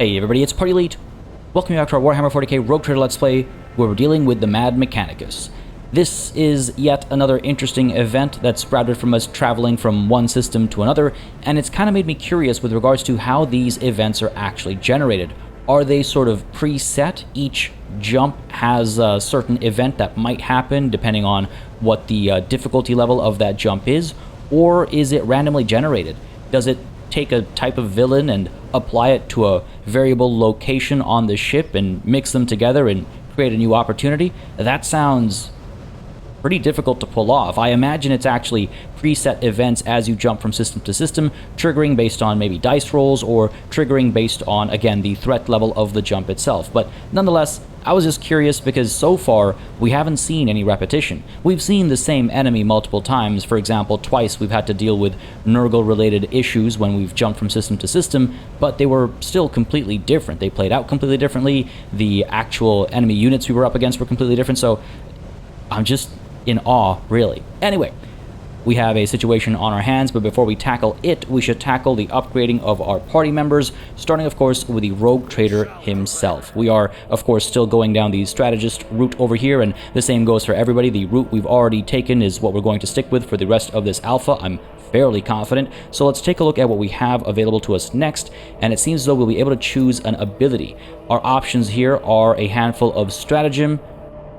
Hey everybody, it's Party Elite. Welcome back to our Warhammer 40K Rogue Trader Let's Play, where we're dealing with the Mad Mechanicus. This is yet another interesting event that's sprouted from us traveling from one system to another, and it's kind of made me curious with regards to how these events are actually generated. Are they sort of preset? Each jump has a certain event that might happen depending on what the difficulty level of that jump is, or is it randomly generated? Does it take a type of villain and apply it to a variable location on the ship and mix them together and create a new opportunity? That sounds pretty difficult to pull off. I imagine it's actually preset events as you jump from system to system, triggering based on maybe dice rolls or triggering based on, again, the threat level of the jump itself. But nonetheless, I was just curious because so far we haven't seen any repetition. We've seen the same enemy multiple times. For example, twice we've had to deal with Nurgle-related issues when we've jumped from system to system, but they were still completely different. They played out completely differently. The actual enemy units we were up against were completely different, so I'm just in awe, really. Anyway, we have a situation on our hands, but before we tackle it, we should tackle the upgrading of our party members, starting, of course, with the Rogue Trader himself. We are, of course, still going down the strategist route over here, and the same goes for everybody. The route we've already taken is what we're going to stick with for the rest of this alpha. I'm fairly confident. So let's take a look at what we have available to us next, and it seems as though we'll be able to choose an ability. Our options here are a handful of stratagem,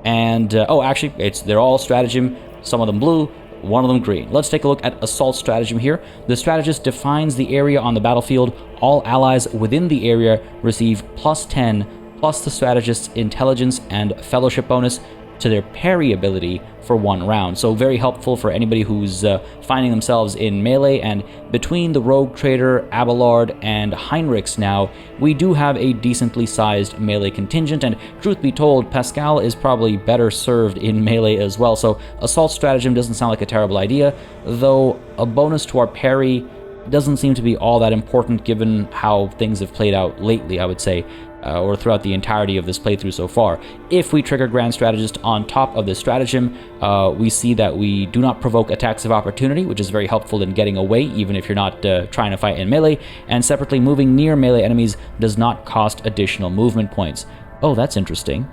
and, they're all stratagem, some of them blue, one of them green. Let's take a look at assault stratagem here. The strategist defines the area on the battlefield. All allies within the area receive +10 plus the strategist's intelligence and fellowship bonus to their parry ability for one round. So very helpful for anybody who's finding themselves in melee. And between the Rogue Trader, Abelard, and Heinrichs now, we do have a decently sized melee contingent, and truth be told, Pascal is probably better served in melee as well. So assault stratagem doesn't sound like a terrible idea, though a bonus to our parry doesn't seem to be all that important given how things have played out lately, I would say, or throughout the entirety of this playthrough so far. If we trigger Grand Strategist on top of this stratagem, we see that we do not provoke attacks of opportunity, which is very helpful in getting away, even if you're not trying to fight in melee, and separately, moving near melee enemies does not cost additional movement points. Oh, that's interesting.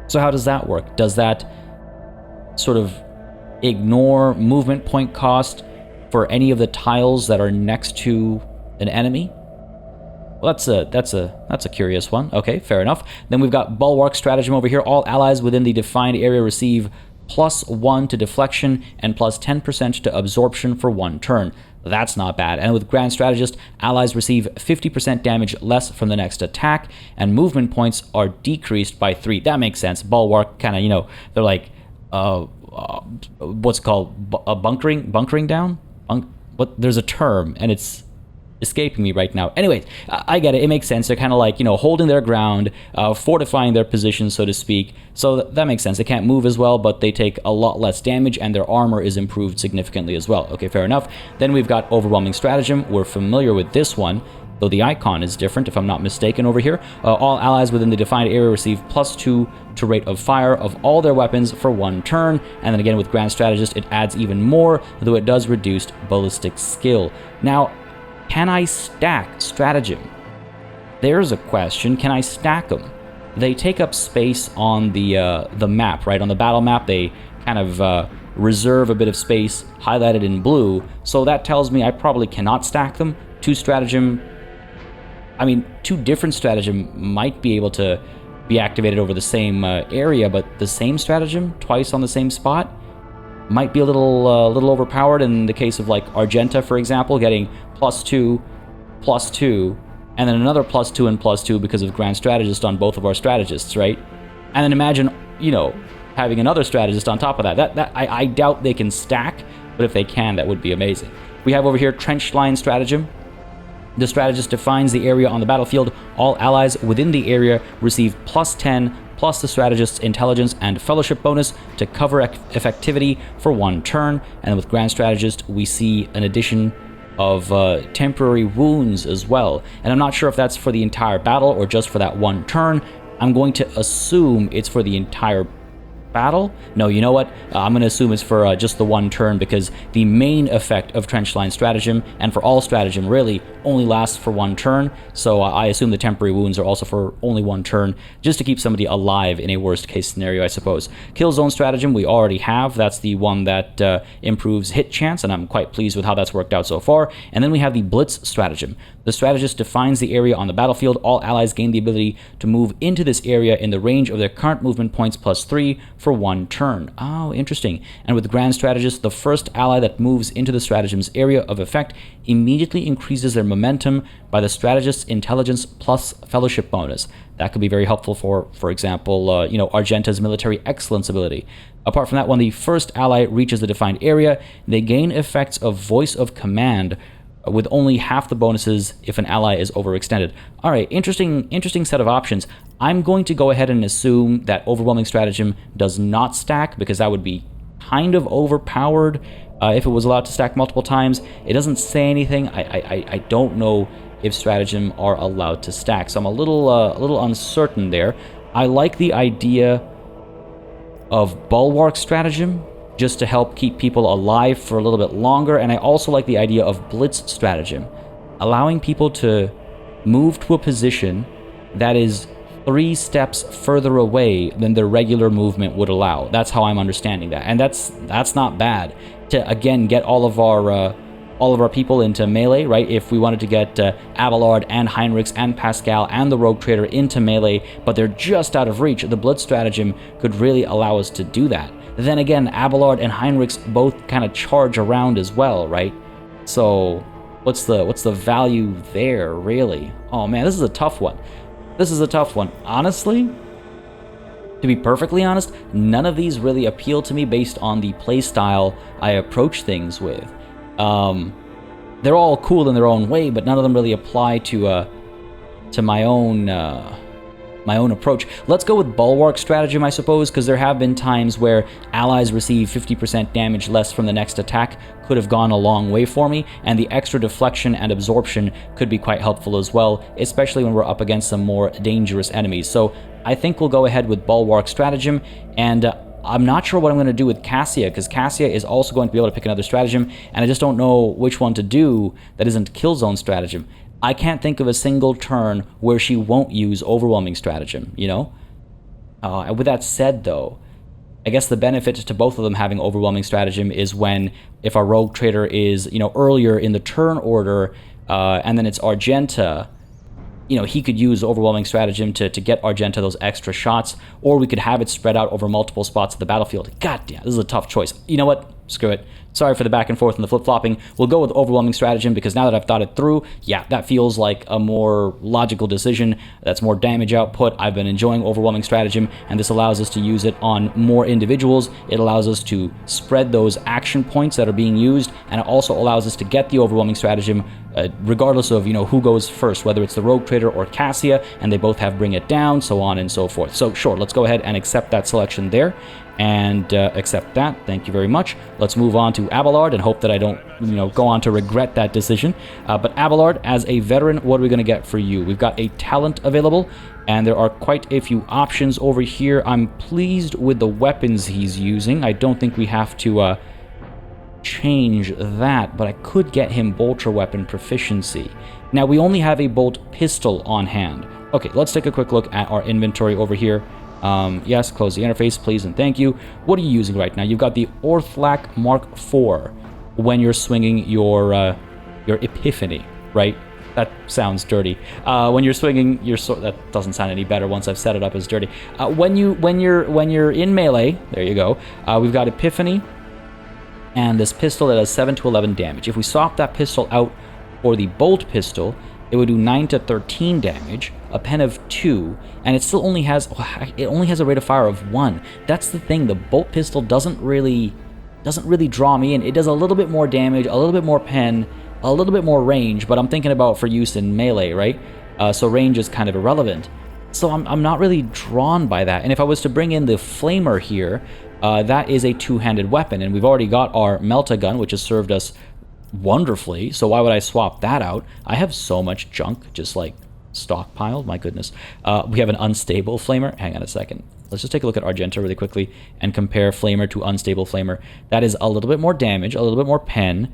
So how does that work? Does that sort of ignore movement point cost for any of the tiles that are next to an enemy? Well, that's a curious one. Okay, fair enough. Then we've got Bulwark Stratagem over here. All allies within the defined area receive +1 to deflection and +10% to absorption for one turn. That's not bad. And with Grand Strategist, allies receive 50% damage less from the next attack, and movement points are decreased by 3. That makes sense. Bulwark kind of, they're like, what's it called? Bunkering down? There's a term, and it's escaping me right now. Anyways, I get it. It makes sense. They're kind of like, holding their ground, fortifying their position, so to speak. So that makes sense. They can't move as well, but they take a lot less damage, and their armor is improved significantly as well. Okay, fair enough. Then we've got Overwhelming Stratagem. We're familiar with this one, though the icon is different, if I'm not mistaken, over here. All allies within the defined area receive +2 to rate of fire of all their weapons for one turn. And then again, with Grand Strategist, it adds even more, though it does reduce ballistic skill. Now, can I stack stratagem? There's a question. Can I stack them? They take up space on the map, right? On the battle map, they kind of reserve a bit of space, highlighted in blue. So that tells me I probably cannot stack them. Two different stratagem might be able to be activated over the same area, but the same stratagem twice on the same spot might be a little overpowered. In the case of like Argenta, for example, getting +2, and then another +2 and +2 because of Grand Strategist on both of our strategists, right? And then imagine, having another strategist on top of that. I doubt they can stack, but if they can, that would be amazing. We have over here Trench Line Stratagem. The strategist defines the area on the battlefield. All allies within the area receive +10 plus the strategist's intelligence and fellowship bonus to cover effectivity for one turn. And with Grand Strategist, we see an addition of temporary wounds as well. And I'm not sure if that's for the entire battle or just for that one turn. I'm going to assume it's for the entire battle? No, you know what? I'm going to assume it's for just the one turn, because the main effect of Trench Line Stratagem, and for all stratagem really, only lasts for one turn, so I assume the temporary wounds are also for only one turn, just to keep somebody alive in a worst case scenario, I suppose. Kill Zone Stratagem we already have. That's the one that improves hit chance, and I'm quite pleased with how that's worked out so far. And then we have the Blitz Stratagem. The strategist defines the area on the battlefield. All allies gain the ability to move into this area in the range of their current movement points +3 for one turn. Oh, interesting. And with the Grand Strategist, the first ally that moves into the stratagem's area of effect immediately increases their momentum by the strategist's intelligence plus fellowship bonus. That could be very helpful for example, Argenta's military excellence ability. Apart from that, when the first ally reaches the defined area, they gain effects of voice of command with only half the bonuses if an ally is overextended. All right, interesting set of options. I'm going to go ahead and assume that Overwhelming Stratagem does not stack, because that would be kind of overpowered if it was allowed to stack multiple times. It doesn't say anything. I don't know if stratagem are allowed to stack, so I'm a little uncertain there. I like the idea of Bulwark Stratagem, just to help keep people alive for a little bit longer, and I also like the idea of Blitz Stratagem, allowing people to move to a position that is 3 steps further away than their regular movement would allow. That's how I'm understanding that, and that's not bad to, again, get all of our people into melee, right? If we wanted to get Abelard and Heinrichs and Pascal and the Rogue Trader into melee, but they're just out of reach, the Blitz Stratagem could really allow us to do that. Then again, Abelard and Heinrichs both kind of charge around as well, right? So what's the value there, really? Oh man, this is a tough one. This is a tough one. Honestly, to be perfectly honest, none of these really appeal to me based on the playstyle I approach things with. They're all cool in their own way, but none of them really apply to my own approach. Let's go with Bulwark Stratagem, I suppose, because there have been times where allies receive 50% damage less from the next attack. Could have gone a long way for me, and the extra deflection and absorption could be quite helpful as well, especially when we're up against some more dangerous enemies. So I think we'll go ahead with Bulwark Stratagem, and I'm not sure what I'm going to do with Cassia, because Cassia is also going to be able to pick another stratagem, and I just don't know which one to do that isn't Kill Zone Stratagem. I can't think of a single turn where she won't use Overwhelming Stratagem, you know? With that said, though, I guess the benefit to both of them having Overwhelming Stratagem is if our Rogue Trader is, earlier in the turn order, and then it's Argenta, he could use Overwhelming Stratagem to get Argenta those extra shots, or we could have it spread out over multiple spots of the battlefield. God damn, this is a tough choice. You know what? Screw it. Sorry for the back and forth and the flip-flopping. We'll go with Overwhelming Stratagem, because now that I've thought it through, yeah, that feels like a more logical decision. That's more damage output. I've been enjoying Overwhelming Stratagem, and this allows us to use it on more individuals. It allows us to spread those action points that are being used, and it also allows us to get the Overwhelming Stratagem regardless of, who goes first, whether it's the Rogue Trader or Cassia, and they both have Bring It Down, so on and so forth. So sure, let's go ahead and accept that selection there. And accept that. Thank you very much. Let's move on to Abelard and hope that I don't, go on to regret that decision. But Abelard, as a veteran, what are we going to get for you? We've got a talent available, and there are quite a few options over here. I'm pleased with the weapons he's using. I don't think we have to change that, but I could get him bolter weapon proficiency. Now, we only have a bolt pistol on hand. Okay, let's take a quick look at our inventory over here. Yes, close the interface, please, and thank you. What are you using right now? You've got the Orthlak Mark IV when you're swinging your Epiphany, right? That sounds dirty. When you're swinging your sword, that doesn't sound any better once I've set it up as dirty. When you're in melee, there you go. We've got Epiphany and this pistol that does 7 to 11 damage. If we swap that pistol out for the bolt pistol, it would do 9 to 13 damage, a pen of 2, and it still only has a rate of fire of 1. That's the thing. The bolt pistol doesn't really draw me in. It does a little bit more damage, a little bit more pen, a little bit more range, but I'm thinking about for use in melee, right? So range is kind of irrelevant. So I'm not really drawn by that. And if I was to bring in the Flamer here, that is a two-handed weapon, and we've already got our Melta-Gun, which has served us wonderfully, so why would I swap that out? I have so much junk just like stockpiled, my goodness. We have an unstable Flamer. Hang on a second. let's just take a look at Argenta really quickly and compare Flamer to Unstable Flamer. That is a little bit more damage, a little bit more pen.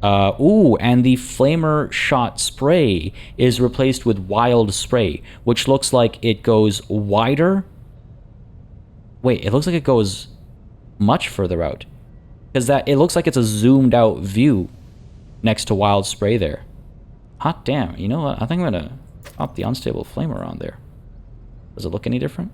Ooh, and the Flamer Shot Spray is replaced with Wild Spray, which looks like it goes wider. Wait, it looks like it goes much further out. Because it looks like it's a zoomed out view next to Wild Spray there. Hot damn, you know what? I think I'm going to pop the Unstable Flamer on there. Does it look any different?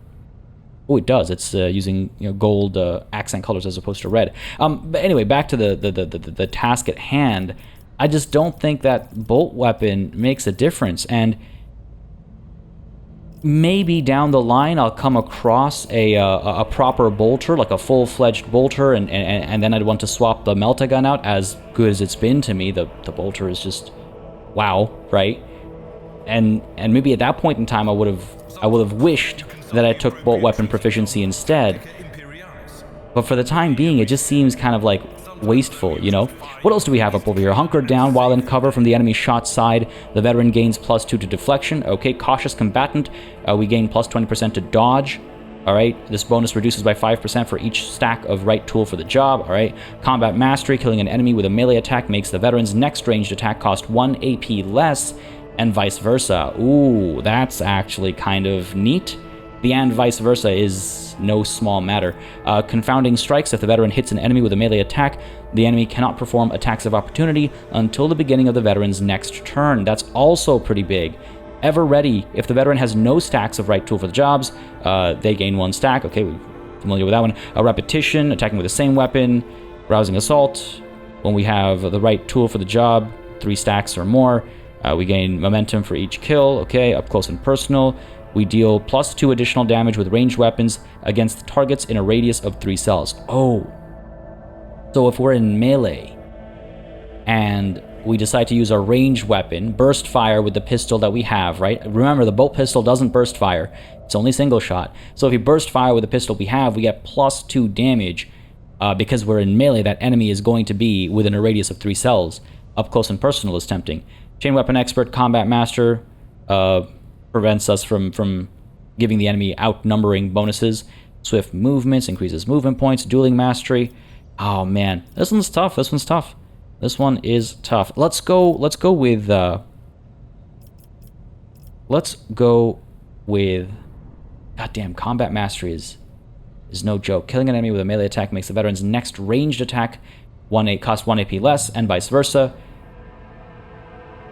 Oh, it does. It's using gold accent colors as opposed to red. But anyway, back to the task at hand. I just don't think that bolt weapon makes a difference. And maybe down the line I'll come across a proper bolter, like a full-fledged bolter, and then I'd want to swap the Melta-Gun out. As good as it's been to me, the bolter is just wow, right? And maybe at that point in time I would have wished that I took bolt weapon proficiency instead. But for the time being, it just seems kind of like wasteful, you know? What else do we have up over here? Hunkered down while in cover from the enemy shot side. The veteran gains +2 to deflection. Okay, cautious combatant. We gain +20% to dodge. Alright, this bonus reduces by 5% for each stack of right tool for the job. Alright, combat mastery. Killing an enemy with a melee attack makes the veteran's next ranged attack cost 1 AP less, and vice versa. Ooh, that's actually kind of neat. The and vice versa is no small matter. Confounding strikes. If the veteran hits an enemy with a melee attack, the enemy cannot perform attacks of opportunity until the beginning of the veteran's next turn. That's also pretty big. Ever ready. If the veteran has no stacks of right tool for the jobs, they gain 1 stack. Okay, we're familiar with that one. A repetition, attacking with the same weapon. Rousing assault. When we have the right tool for the job, 3 stacks or more, we gain momentum for each kill. Okay, up close and personal. We deal +2 additional damage with ranged weapons against targets in a radius of 3 cells. Oh. So if we're in melee and we decide to use a ranged weapon, burst fire with the pistol that we have, right? Remember, the bolt pistol doesn't burst fire. It's only single shot. So if you burst fire with the pistol we have, we get +2 damage because we're in melee. That enemy is going to be within a radius of 3 cells. Up close and personal is tempting. Chain weapon expert, combat master, prevents us from giving the enemy outnumbering bonuses. Swift movements increases movement points. Dueling mastery. Oh man, this one's tough. This one's tough. This one is tough. Let's go with goddamn, combat mastery is no joke. Killing an enemy with a melee attack makes the veteran's next ranged attack cost 1 AP less, and vice versa.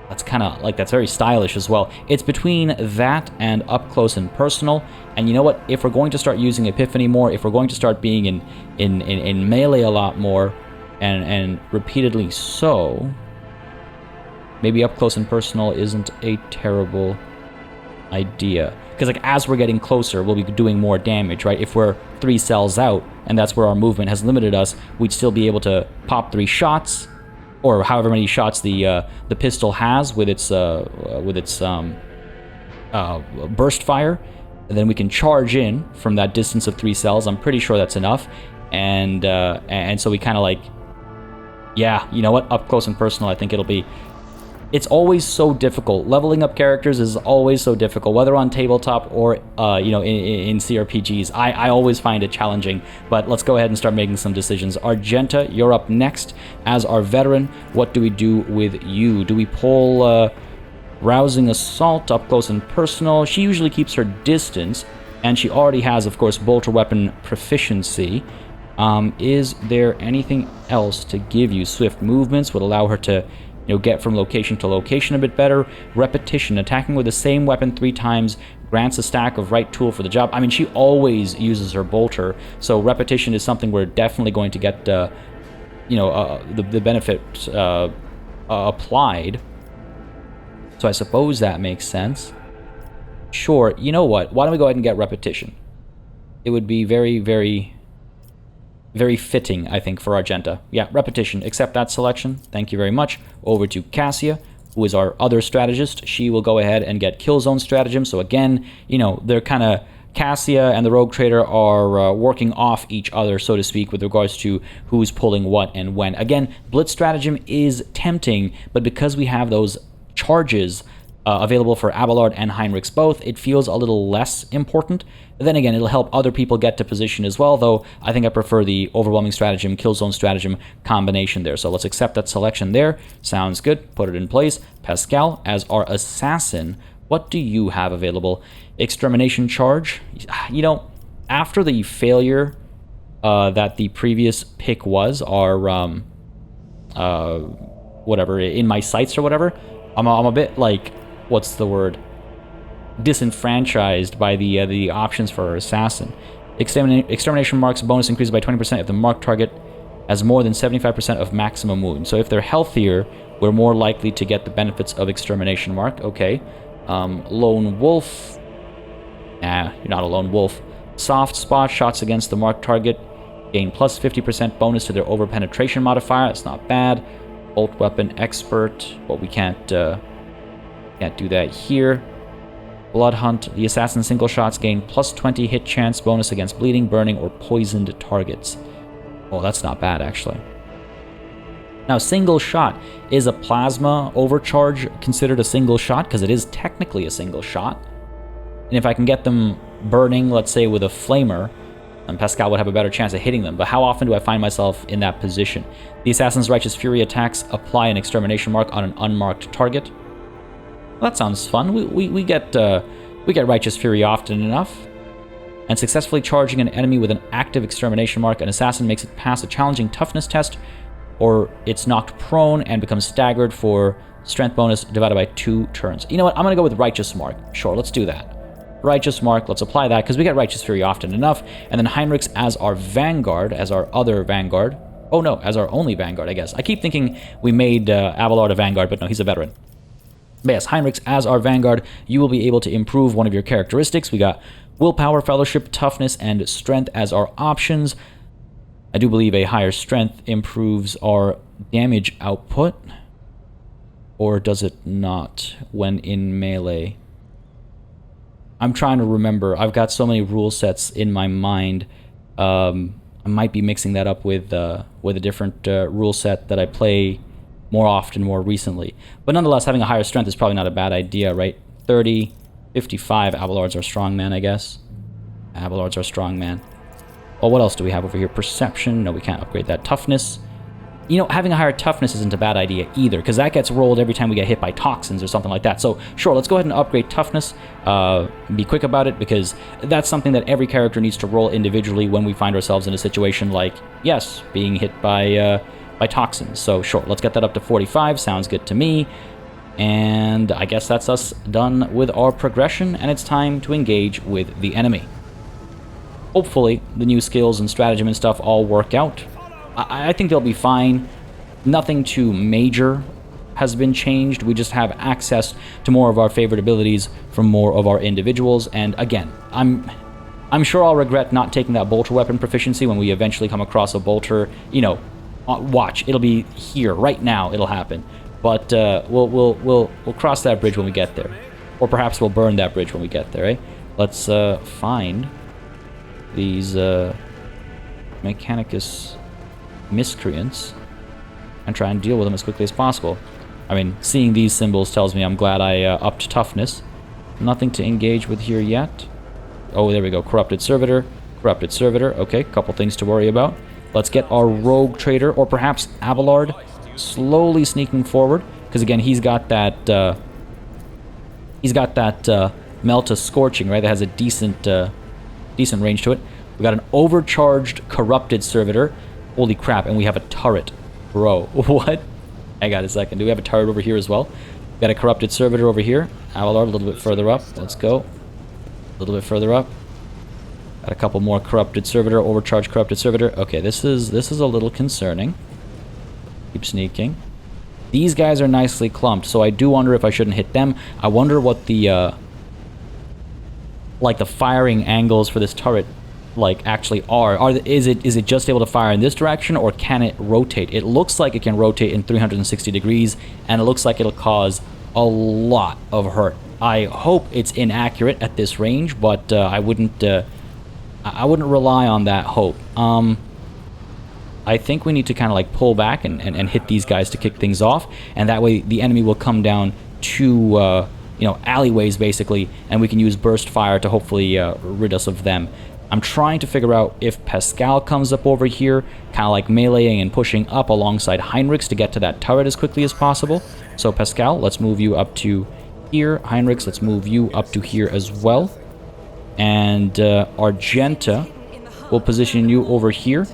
That's kind of like, that's very stylish as well. It's between that and up close and personal. And you know what? If we're going to start using Epiphany more, if we're going to start being in melee a lot more, and repeatedly so, maybe up close and personal isn't a terrible idea. Because like as we're getting closer, we'll be doing more damage, right? If we're 3 cells out, and that's where our movement has limited us, we'd still be able to pop 3 shots, or however many shots the pistol has with its burst fire, and then we can charge in from that distance of 3 cells. I'm pretty sure that's enough, and so we kind of like, yeah, you know what? Up close and personal, I think it'll be. It's always so difficult. Leveling up characters is always so difficult, whether on tabletop or in cRPGs. I always find it challenging, but let's go ahead and start making some decisions. Argenta, you're up next as our veteran. What do we do with you? Do we pull Rousing Assault, up close and personal? She usually keeps her distance, and she already has, of course, bolter weapon proficiency. Is there anything else to give you? Swift movements would allow her to get from location to location a bit better. Repetition, attacking with the same weapon 3 times grants a stack of right tool for the job. I mean, she always uses her bolter, so repetition is something we're definitely going to get, the benefit applied. So I suppose that makes sense. Sure, you know what? Why don't we go ahead and get repetition? It would be very, very, very fitting, I think, for Argenta. Yeah, repetition. Accept that selection. Thank you very much. Over to Cassia, who is our other strategist. She will go ahead and get kill zone stratagem. So again, they're kind of, Cassia and the Rogue Trader are working off each other, so to speak, with regards to who's pulling what and when. Again, blitz stratagem is tempting, but because we have those charges, available for Abelard and Heinrichs both, it feels a little less important. But then again, it'll help other people get to position as well, though I think I prefer the overwhelming stratagem, killzone stratagem combination there. So let's accept that selection there. Sounds good. Put it in place. Pascal, as our assassin, what do you have available? Extermination charge. You know, after the failure that the previous pick was, our whatever, in my sights or whatever, I'm a bit like, what's the word? Disenfranchised by the options for our assassin. Extermination marks bonus increases by 20% if the marked target has more than 75% of maximum wound. So if they're healthier, we're more likely to get the benefits of extermination mark. Okay. Lone wolf. Nah, you're not a lone wolf. Soft spot shots against the marked target gain plus 50% bonus to their over-penetration modifier. That's not bad. Bolt weapon expert. Well, we can't do that here. Blood hunt. The assassin single shots gain plus 20 hit chance bonus against bleeding, burning, or poisoned targets. Oh, that's not bad, actually. Now, single shot. Is a plasma overcharge considered a single shot? Because it is technically a single shot. And if I can get them burning, let's say with a flamer, then Pascal would have a better chance of hitting them. But how often do I find myself in that position? The Assassin's Righteous Fury attacks apply an extermination mark on an unmarked target. Well, that sounds fun. We get Righteous Fury often enough. And successfully charging an enemy with an active extermination mark, an assassin makes it pass a challenging toughness test, or it's knocked prone and becomes staggered for strength bonus divided by 2 turns. You know what? I'm going to go with Righteous Mark. Sure, let's do that. Righteous Mark, let's apply that, because we get Righteous Fury often enough. And then Heinrichs as our Vanguard, as our other Vanguard. Oh no, as our only Vanguard, I guess. I keep thinking we made Abelard a Vanguard, but no, he's a veteran. But yes, Heinrichs as our Vanguard, you will be able to improve one of your characteristics. We got Willpower, Fellowship, Toughness, and Strength as our options. I do believe a higher strength improves our damage output. Or does it not when in melee? I'm trying to remember. I've got so many rule sets in my mind. I might be mixing that up with a different rule set that I play more often, more recently. But nonetheless, having a higher strength is probably not a bad idea, right? 30, 55. Abelard's our strongman, I guess. Abelard's our strongman. Well, what else do we have over here? Perception. No, we can't upgrade that. Toughness. You know, having a higher toughness isn't a bad idea either, because that gets rolled every time we get hit by toxins or something like that. So, sure, let's go ahead and upgrade toughness. Be quick about it, because that's something that every character needs to roll individually when we find ourselves in a situation like, yes, being hit by toxins. So, sure, let's get that up to 45. Sounds good to me. And I guess that's us done with our progression, and it's time to engage with the enemy. Hopefully, the new skills and stratagem and stuff all work out. I think they'll be fine. Nothing too major has been changed. We just have access to more of our favorite abilities from more of our individuals. And again, I'm sure I'll regret not taking that bolter weapon proficiency when we eventually come across a bolter. You know, watch, it'll be here right now. It'll happen. But we'll cross that bridge when we get there, or perhaps we'll burn that bridge when we get there. Eh? Let's find these Mechanicus miscreants and try and deal with them as quickly as possible. I mean, seeing these symbols tells me I'm glad I upped toughness. Nothing to engage with here yet. Oh, there we go. Corrupted Servitor. Corrupted Servitor. Okay, couple things to worry about. Let's get our Rogue Trader, or perhaps Abelard, slowly sneaking forward, because again, he's got that Melta Scorching, right? That has a decent range to it. We got an overcharged Corrupted Servitor. Holy crap, and we have a turret. Bro, what? Hang on a second. Do we have a turret over here as well? We got a Corrupted Servitor over here. Abelard a little bit further up. Let's go. A little bit further up. Got a couple more Corrupted Servitor, overcharged Corrupted Servitor. Okay, this is a little concerning. Keep sneaking. These guys are nicely clumped, so I do wonder if I shouldn't hit them. I wonder what the like the firing angles for this turret like actually are. Is it just able to fire in this direction, or can it rotate? It looks like it can rotate in 360 degrees, and it looks like it'll cause a lot of hurt. I hope it's inaccurate at this range, but I wouldn't rely on that hope. I think we need to kind of like pull back and hit these guys to kick things off, and that way the enemy will come down to you know, alleyways basically, and we can use burst fire to hopefully rid us of them. I'm trying to figure out if Pascal comes up over here, kind of like meleeing and pushing up alongside Heinrichs to get to that turret as quickly as possible. So Pascal, let's move you up to here. Heinrichs, let's move you up to here as well. And Argenta will position you over here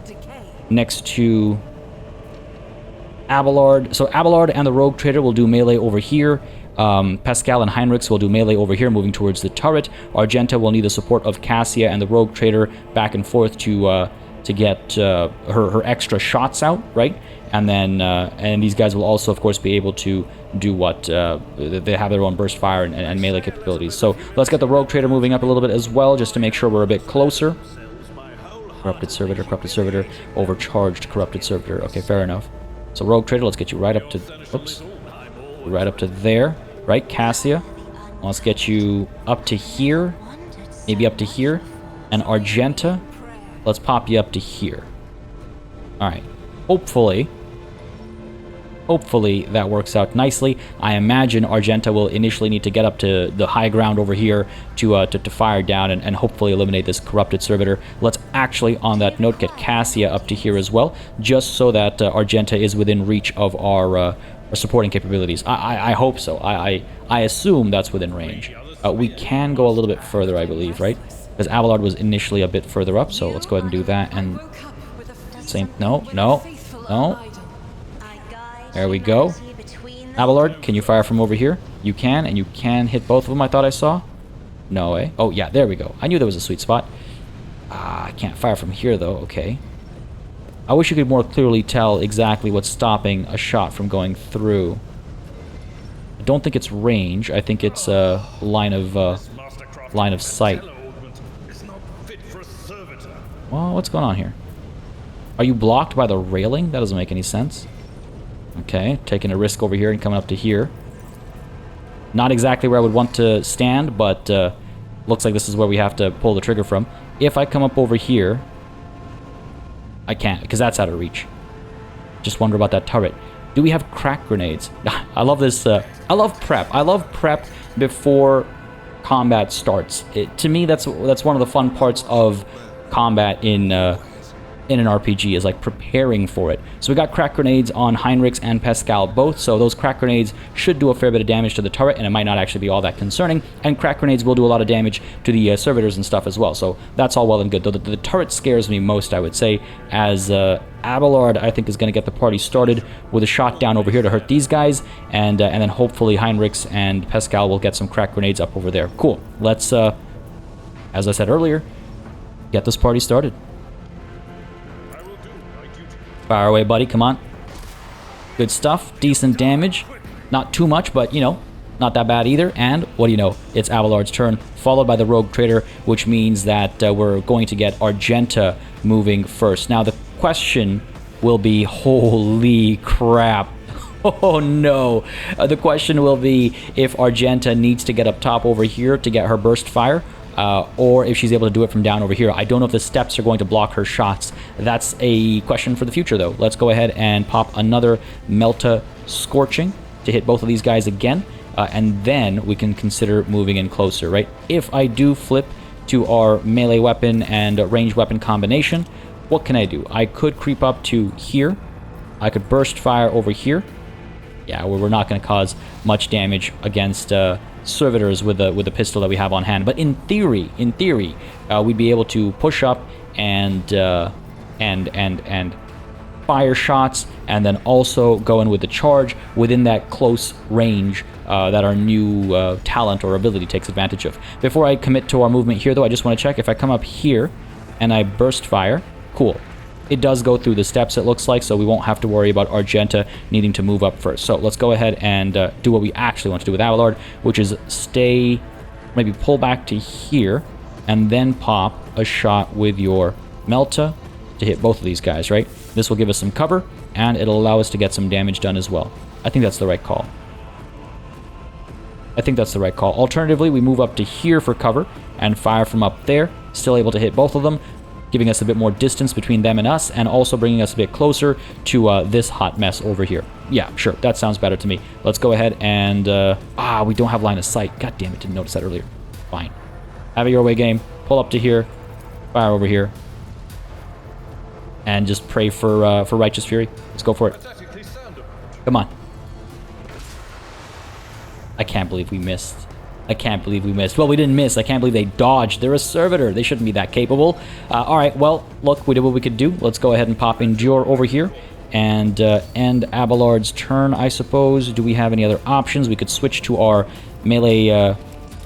next to Abelard. So Abelard and the Rogue Trader will do melee over here. Pascal and Heinrichs will do melee over here, moving towards the turret. Argenta will need the support of Cassia and the Rogue Trader back and forth to get her extra shots out, right? And then and these guys will also, of course, be able to do what they have their own burst fire and melee capabilities. So let's get the Rogue Trader moving up a little bit as well, just to make sure we're a bit closer. Corrupted Servitor, overcharged Corrupted Servitor. Okay, fair enough. So Rogue Trader, let's get you right up to, oops, right up to there, right? Cassia, let's get you up to here, maybe up to here. And Argenta, let's pop you up to here. All right, hopefully that works out nicely. I imagine Argenta will initially need to get up to the high ground over here to fire down and hopefully eliminate this Corrupted Servitor. Let's actually, on that note, get Cassia up to here as well, just so that Argenta is within reach of our supporting capabilities. I hope so. I assume that's within range. We can go a little bit further, I believe, right? Because Abelard was initially a bit further up, so let's go ahead and do that. And same, no. There we go. Abelard, can you fire from over here? You can, and you can hit both of them, I thought I saw. No, eh? Oh, yeah, there we go. I knew there was a sweet spot. I can't fire from here, though. Okay. I wish you could more clearly tell exactly what's stopping a shot from going through. I don't think it's range. I think it's line of sight. Well, what's going on here? Are you blocked by the railing? That doesn't make any sense. Okay, taking a risk over here and coming up to here. Not exactly where I would want to stand, but looks like this is where we have to pull the trigger from. If I come up over here, I can't, because that's out of reach. Just wonder about that turret. Do we have crack grenades? I love this. I love prep. I love prep before combat starts. To me, that's one of the fun parts of combat in an RPG, is like preparing for it. So we got crack grenades on Heinrichs and Pascal both, so those crack grenades should do a fair bit of damage to the turret, and it might not actually be all that concerning, and crack grenades will do a lot of damage to the servitors and stuff as well, so that's all well and good. Though the turret scares me most, I would say, as Abelard, I think, is going to get the party started with a shot down over here to hurt these guys, and then hopefully Heinrichs and Pascal will get some crack grenades up over there. Cool. Let's, as I said earlier, get this party started. Fire away, buddy. Come on. Good stuff. Decent damage. Not too much, but, you know, not that bad either. And what do you know? It's Abelard's turn, followed by the Rogue Trader, which means that we're going to get Argenta moving first. Now, the question will be, holy crap. Oh, no. The question will be if Argenta needs to get up top over here to get her burst fire, or if she's able to do it from down over here. I don't know if the steps are going to block her shots. That's a question for the future, though. Let's go ahead and pop another Melta Scorching to hit both of these guys again, and then we can consider moving in closer, right? If I do flip to our melee weapon and ranged weapon combination, what can I do? I could creep up to here. I could burst fire over here. Yeah, we're not going to cause much damage against servitors with the pistol that we have on hand. But in theory, we'd be able to push up and fire shots, and then also go in with the charge within that close range that our new talent or ability takes advantage of. Before I commit to our movement here, though, I just want to check if I come up here and I burst fire. Cool. It does go through the steps, it looks like, so we won't have to worry about Argenta needing to move up first. So let's go ahead and do what we actually want to do with Abelard, which is stay, maybe pull back to here, and then pop a shot with your Melta to hit both of these guys, right? This will give us some cover, and it'll allow us to get some damage done as well. I think that's the right call. Alternatively, we move up to here for cover and fire from up there, still able to hit both of them. giving us a bit more distance between them and us, and also bringing us a bit closer to this hot mess over here. Yeah, sure, that sounds better to me. Let's go ahead and... we don't have line of sight. God damn it, didn't notice that earlier. Fine. Have it your way, game. Pull up to here. Fire over here. And just pray for Righteous Fury. Let's go for it. Come on. I can't believe we missed. I can't believe we missed. Well, we didn't miss. I can't believe they dodged. They're a servitor. They shouldn't be that capable. All right, well, look, we did what we could do. Let's go ahead and pop Endure over here and end Abelard's turn, I suppose. Do we have any other options? We could switch to our melee,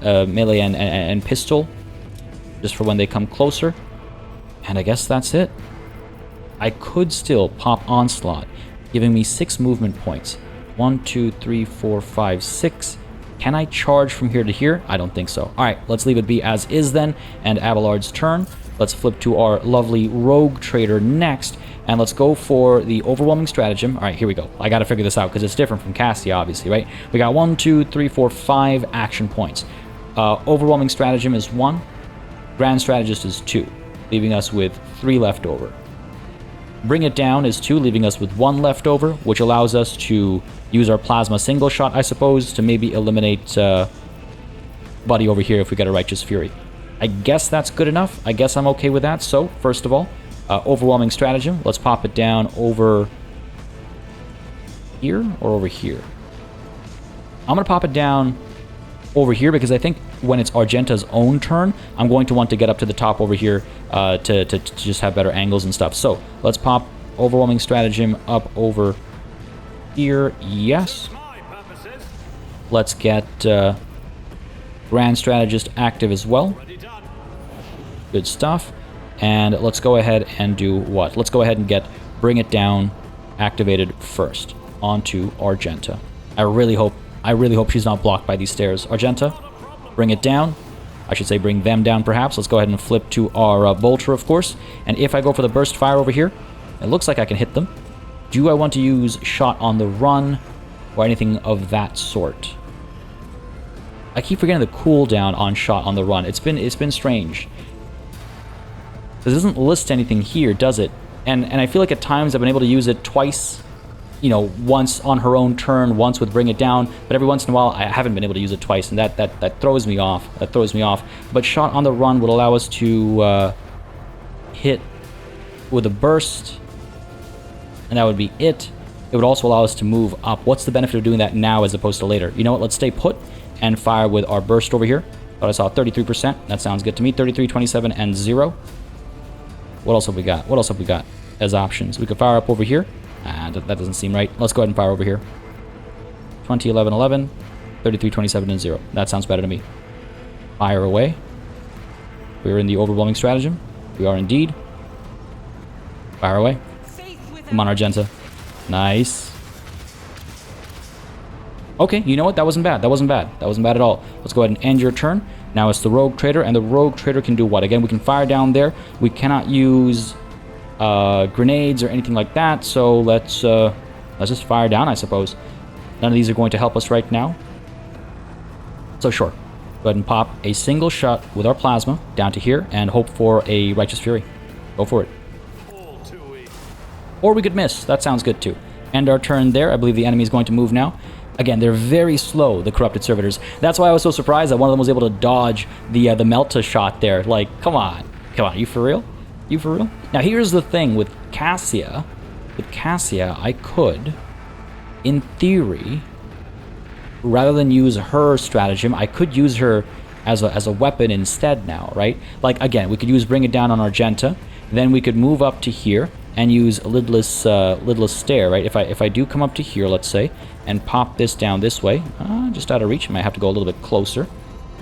melee and pistol, just for when they come closer. And I guess that's it. I could still pop Onslaught, giving me 6 movement points. 1, 2, 3, 4, 5, 6. Can I charge from here to here? I don't think so. All right, let's leave it be as is then, and Abelard's turn. Let's flip to our lovely Rogue Trader next, and let's go for the Overwhelming Stratagem. All right, here we go. I got to figure this out because it's different from Cassia, obviously, right? We got 1, 2, 3, 4, 5 action points. Overwhelming Stratagem is 1. Grand Strategist is 2, leaving us with 3 left over. Bring It Down is 2, leaving us with 1 left over, which allows us to use our Plasma Single Shot, I suppose, to maybe eliminate Buddy over here if we get a Righteous Fury. I guess that's good enough. I guess I'm okay with that. So, first of all, Overwhelming Stratagem. Let's pop it down over here or over here. I'm going to pop it down over here because I think when it's Argenta's own turn, I'm going to want to get up to the top over here to just have better angles and stuff. So let's pop Overwhelming Stratagem up over here. Yes. Let's get Grand Strategist active as well. Good stuff. And let's go ahead and do what? Let's go ahead and get Bring It Down activated first onto Argenta. I really hope she's not blocked by these stairs. Argenta, bring it down. I should say bring them down, perhaps. Let's go ahead and flip to our Bolter, of course. And if I go for the Burst Fire over here, it looks like I can hit them. Do I want to use Shot on the Run or anything of that sort? I keep forgetting the cooldown on Shot on the Run. It's been strange. This doesn't list anything here, does it? And I feel like at times I've been able to use it twice. You know, once on her own turn, once with Bring It Down, but every once in a while I haven't been able to use it twice, and that throws me off. That throws me off. But Shot on the Run would allow us to hit with a burst, and that would be it. It would also allow us to move up. What's the benefit of doing that now as opposed to later? You know what? Let's stay put and fire with our burst over here. Thought I saw 33%. That sounds good to me. 33, 27, and 0. What else have we got? What else have we got as options? We could fire up over here. That doesn't seem right. Let's go ahead and fire over here. 20, 11, 11, 33, 27, and 0. That sounds better to me. Fire away. We're in the Overwhelming Stratagem. We are indeed. Fire away. Come on, Argenta. Nice. Okay, you know what? That wasn't bad. That wasn't bad. That wasn't bad at all. Let's go ahead and end your turn. Now it's the Rogue Trader, and the Rogue Trader can do what? Again, we can fire down there. We cannot use grenades or anything like that, so let's just fire down, I suppose. None of these are going to help us right now. So sure, go ahead and pop a single shot with our plasma down to here and hope for a Righteous Fury. Go for it. Or we could miss. That sounds good too. End our turn there. I believe the enemy is going to move now. Again, they're very slow, the Corrupted Servitors. That's why I was so surprised that one of them was able to dodge the Melta shot there. Like, come on. Come on, are you for real? You for real? Now here's the thing with Cassia. With Cassia, I could, in theory, rather than use her stratagem, I could use her as a weapon instead now, right? Like, again, we could use Bring It Down on Argenta, then we could move up to here and use Lidless Stare, right? If I do come up to here, let's say, and pop this down this way, just out of reach, I might have to go a little bit closer,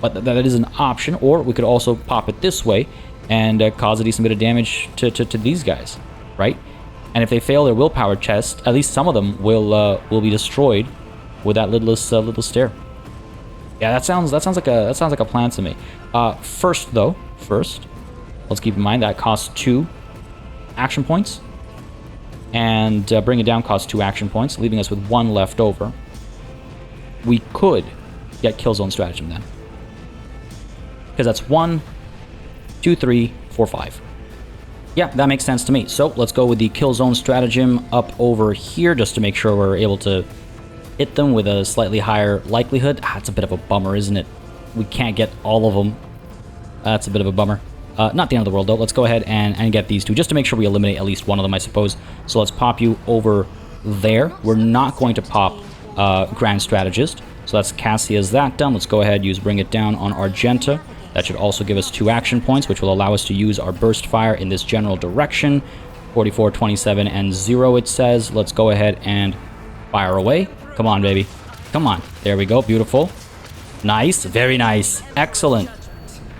but that is an option. Or we could also pop it this way and cause a decent bit of damage to these guys, right? And if they fail their willpower test, at least some of them will be destroyed with that lidless stare. Yeah, that sounds like a plan to me. First, let's keep in mind that costs 2 action points, and Bring It Down costs 2 action points, leaving us with 1 left over. We could get Killzone Stratagem then, because that's 1, 2, 3, 4, 5. Yeah, that makes sense to me. So let's go with the kill zone stratagem up over here just to make sure we're able to hit them with a slightly higher likelihood. It's a bit of a bummer, isn't it? We can't get all of them. That's a bit of a bummer. Not the end of the world, though. Let's go ahead and get these two, just to make sure we eliminate at least one of them, I suppose. So let's pop you over there. We're not going to pop Grand Strategist. So that's Cassia's that done. Let's go ahead and use Bring It Down on Argenta. That should also give us 2 action points, which will allow us to use our Burst Fire in this general direction. 44, 27, and 0, it says. Let's go ahead and fire away. Come on, baby. Come on. There we go. Beautiful. Nice. Very nice. Excellent.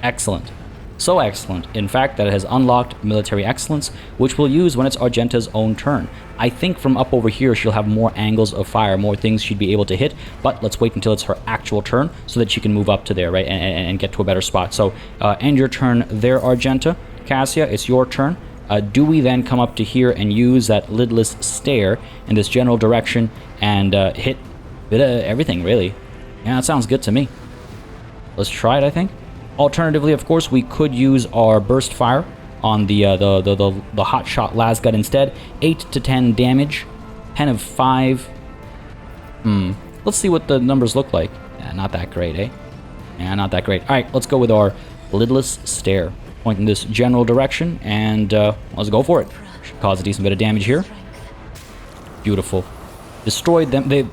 Excellent. So excellent, in fact, that it has unlocked Military Excellence, which we'll use when it's Argenta's own turn. I think from up over here, she'll have more angles of fire, more things she'd be able to hit, but let's wait until it's her actual turn so that she can move up to there, right, and get to a better spot. So, end your turn there, Argenta. Cassia, it's your turn. Do we then come up to here and use that lidless stare in this general direction and hit a bit of everything, really? Yeah, that sounds good to me. Let's try it, I think. Alternatively, of course, we could use our Burst Fire on the Hotshot Lasgut instead. 8 to 10 damage, 10 of 5. Let's see what the numbers look like. Yeah, not that great, eh? Yeah, not that great. All right, let's go with our lidless stare. Point in this general direction, and let's go for it. Should cause a decent bit of damage here. Beautiful. Destroyed them.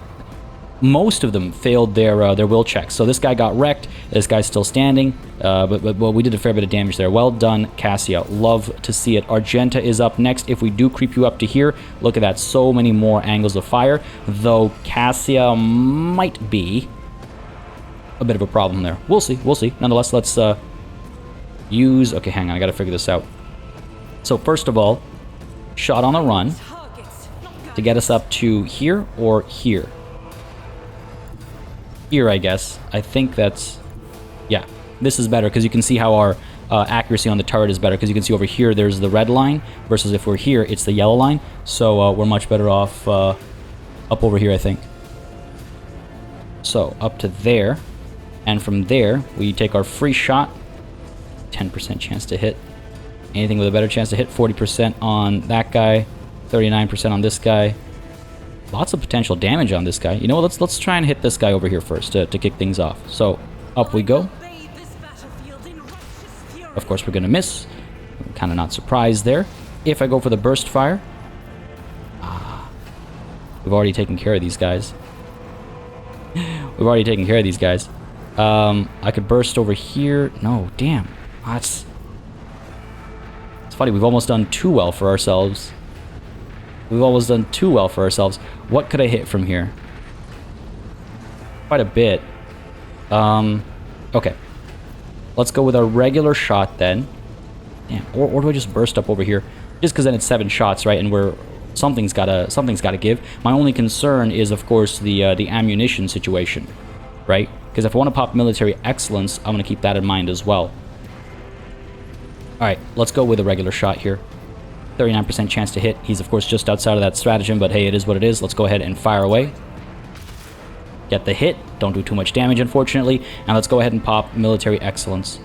Most of them failed their will checks. So this guy got wrecked. This guy's still standing. But we did a fair bit of damage there. Well done, Cassia. Love to see it. Argenta is up next. If we do creep you up to here, look at that. So many more angles of fire. Though Cassia might be a bit of a problem there. We'll see. We'll see. Nonetheless, let's use... Okay, hang on. I got to figure this out. So first of all, shot on the run to get us up to here or here. Here, I guess. I think that's... Yeah, this is better because you can see how our accuracy on the turret is better, because you can see over here there's the red line versus if we're here it's the yellow line. So we're much better off up over here, I think. So up to there, and from there we take our free shot. 10% chance to hit. Anything with a better chance to hit. 40% on that guy, 39% on this guy. Lots of potential damage on this guy. You know what, let's try and hit this guy over here first to kick things off. So, up we go. Of course, we're going to miss. I'm kind of not surprised there. If I go for the burst fire... we've already taken care of these guys. We've already taken care of these guys. I could burst over here. No, damn. It's funny, we've almost done too well for ourselves. We've almost done too well for ourselves. What could I hit from here? Quite a bit. Okay. Let's go with a regular shot then. Damn, or do I just burst up over here? Just because then it's 7 shots, right? And we're... Something's gotta give. My only concern is, of course, the ammunition situation, right? Because if I want to pop military excellence, I'm going to keep that in mind as well. Alright, let's go with a regular shot here. 39% chance to hit. He's, of course, just outside of that stratagem, but hey, it is what it is. Let's go ahead and fire away. Get the hit. Don't do too much damage, unfortunately. And let's go ahead and pop military excellence.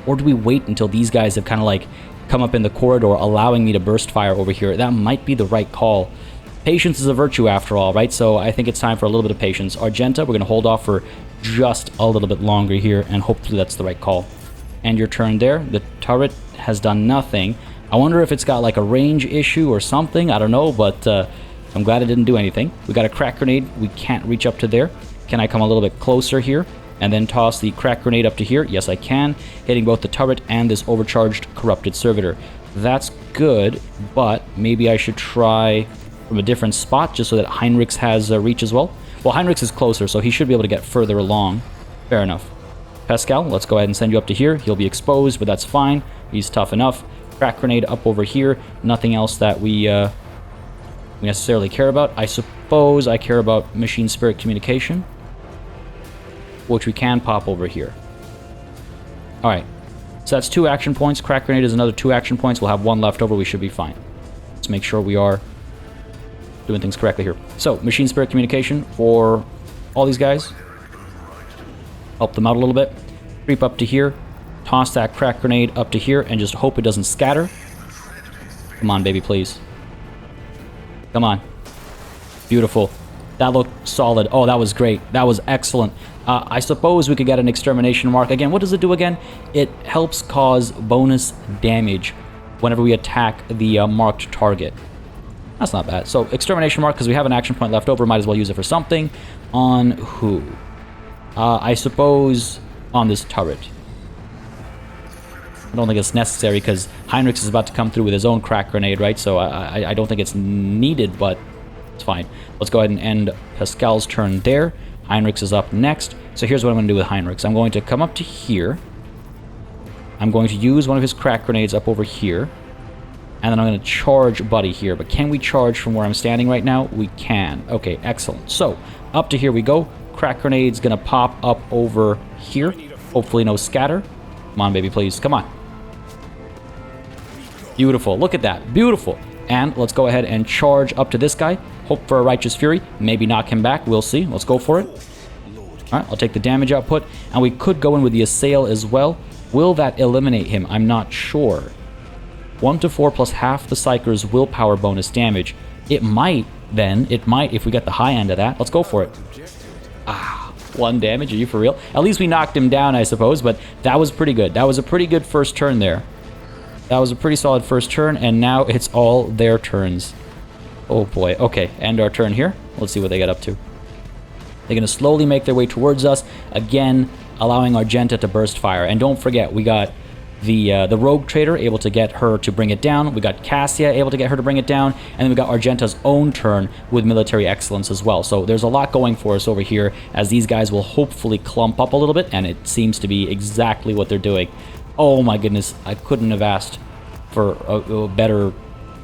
Or do we wait until these guys have kind of like come up in the corridor, allowing me to burst fire over here? That might be the right call. Patience is a virtue after all, right? So I think it's time for a little bit of patience. Argenta, we're going to hold off for just a little bit longer here, and hopefully that's the right call. And your turn there. The turret has done nothing. I wonder if it's got like a range issue or something. I don't know, but I'm glad it didn't do anything. We got a crack grenade. We can't reach up to there. Can I come a little bit closer here and then toss the crack grenade up to here? Yes, I can. Hitting both the turret and this overcharged corrupted servitor. That's good, but maybe I should try from a different spot just so that Heinrichs has reach as well. Well, Heinrichs is closer, so he should be able to get further along. Fair enough. Pascal, let's go ahead and send you up to here. He'll be exposed, but that's fine. He's tough enough. Crack grenade up over here. Nothing else that we necessarily care about. I suppose I care about machine spirit communication, which we can pop over here. Alright, so that's 2 action points. Crack grenade is another 2 action points. We'll have 1 left over. We should be fine. Let's make sure we are doing things correctly here. So, machine spirit communication for all these guys. Help them out a little bit. Creep up to here. Toss that crack grenade up to here and just hope it doesn't scatter. Come on, baby, please. Come on. Beautiful. That looked solid. Oh, that was great. That was excellent. I suppose we could get an extermination mark. Again, what does it do again? It helps cause bonus damage whenever we attack the marked target. That's not bad. So, extermination mark, because we have an action point left over, might as well use it for something. On who? I suppose on this turret. I don't think it's necessary, because Heinrichs is about to come through with his own crack grenade, right? So, I don't think it's needed, but it's fine. Let's go ahead and end Pascal's turn there. Heinrichs is up next. So here's what I'm going to do with Heinrichs. I'm going to come up to here. I'm going to use one of his crack grenades up over here. And then I'm going to charge Buddy here. But can we charge from where I'm standing right now? We can. Okay, excellent. So, up to here we go. Crack grenade's going to pop up over here. Hopefully no scatter. Come on, baby, please. Come on. Beautiful. Look at that. Beautiful. And let's go ahead and charge up to this guy. Hope for a Righteous Fury. Maybe knock him back. We'll see. Let's go for it. Alright, I'll take the damage output. And we could go in with the Assail as well. Will that eliminate him? I'm not sure. 1 to 4 plus half the Psyker's willpower bonus damage. It might, then. It might if we get the high end of that. Let's go for it. Ah, 1 damage. Are you for real? At least we knocked him down, I suppose. But that was pretty good. That was a pretty good first turn there. That was a pretty solid first turn. And now it's all their turns. Oh boy. Okay, end our turn here. Let's see what they get up to. They're going to slowly make their way towards us. Again, allowing Argenta to burst fire. And don't forget, we got the Rogue Trader able to get her to bring it down. We got Cassia able to get her to bring it down. And then we got Argenta's own turn with military excellence as well. So there's a lot going for us over here as these guys will hopefully clump up a little bit. And it seems to be exactly what they're doing. Oh my goodness, I couldn't have asked for a better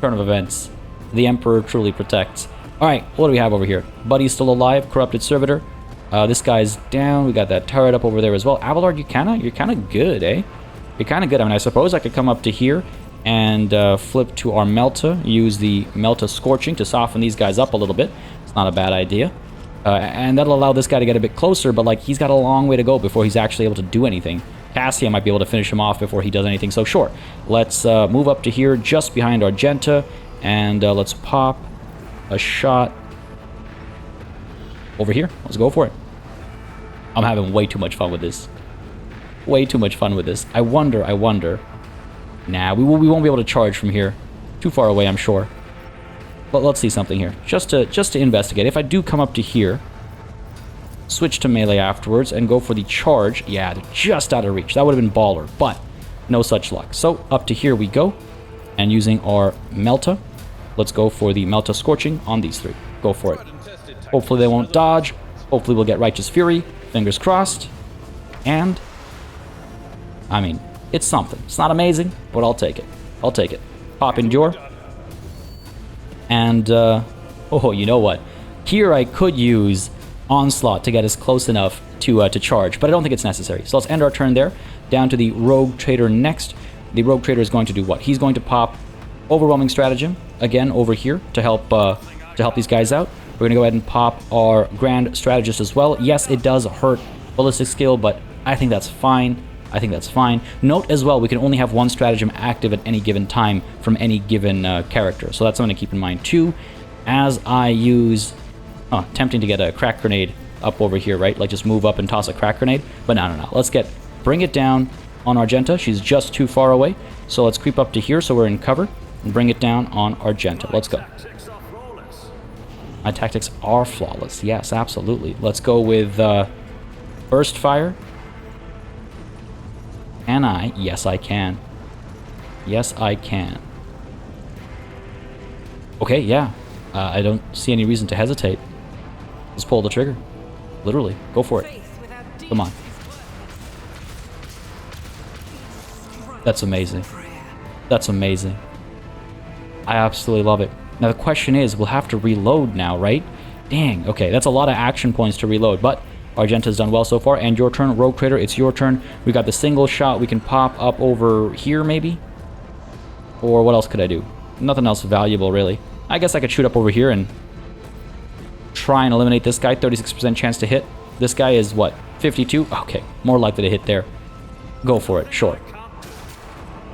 turn of events. The Emperor truly protects. Alright, what do we have over here? Buddy's still alive, Corrupted Servitor. This guy's down. We got that turret up over there as well. Abelard, you're kind of good, eh? You're kind of good. I mean, I suppose I could come up to here and flip to our Melta. Use the Melta Scorching to soften these guys up a little bit. It's not a bad idea. And that'll allow this guy to get a bit closer, but like he's got a long way to go before he's actually able to do anything. Cassia might be able to finish him off before he does anything. So sure, let's move up to here just behind Argenta. And let's pop a shot over here. Let's go for it. I'm having way too much fun with this. Way too much fun with this. I wonder. Nah, we won't be able to charge from here. Too far away, I'm sure. But let's see something here. Just to investigate. If I do come up to here, switch to melee afterwards, and go for the charge. Yeah, they're just out of reach. That would have been baller, but no such luck. So up to here we go. And using our Melta, let's go for the Melta Scorching on these 3. Go for it. Hopefully they won't dodge. Hopefully we'll get Righteous Fury. Fingers crossed. And, I mean, it's something. It's not amazing, but I'll take it. I'll take it. Pop Endure. And, oh, you know what? Here I could use Onslaught to get us close enough to charge, but I don't think it's necessary. So let's end our turn there. Down to the Rogue Trader next. The Rogue Trader is going to do what? He's going to pop Overwhelming Stratagem, again, over here to help these guys out. We're going to go ahead and pop our Grand Strategist as well. Yes, it does hurt ballistic skill, but I think that's fine. I think that's fine. Note as well, we can only have 1 stratagem active at any given time from any given character. So that's something to keep in mind too. As I use... Oh, tempting to get a crack grenade up over here, right? Like just move up and toss a crack grenade. But no. Let's bring it down on Argenta. She's just too far away. So let's creep up to here so we're in cover. And bring it down on Argenta. Let's go. My tactics are flawless. Yes, absolutely. Let's go with Burst Fire. Can I? Yes, I can. Yes, I can. Okay, yeah. I don't see any reason to hesitate. Just pull the trigger. Literally. Go for it. Come on. That's amazing. That's amazing. I absolutely love it. Now the question is, we'll have to reload now, right? Dang, okay, that's a lot of action points to reload, but Argenta's done well so far. And your turn, Rogue Trader, it's your turn. We got the single shot we can pop up over here, maybe? Or what else could I do? Nothing else valuable, really. I guess I could shoot up over here and try and eliminate this guy. 36% chance to hit. This guy is, what, 52? Okay, more likely to hit there. Go for it, sure.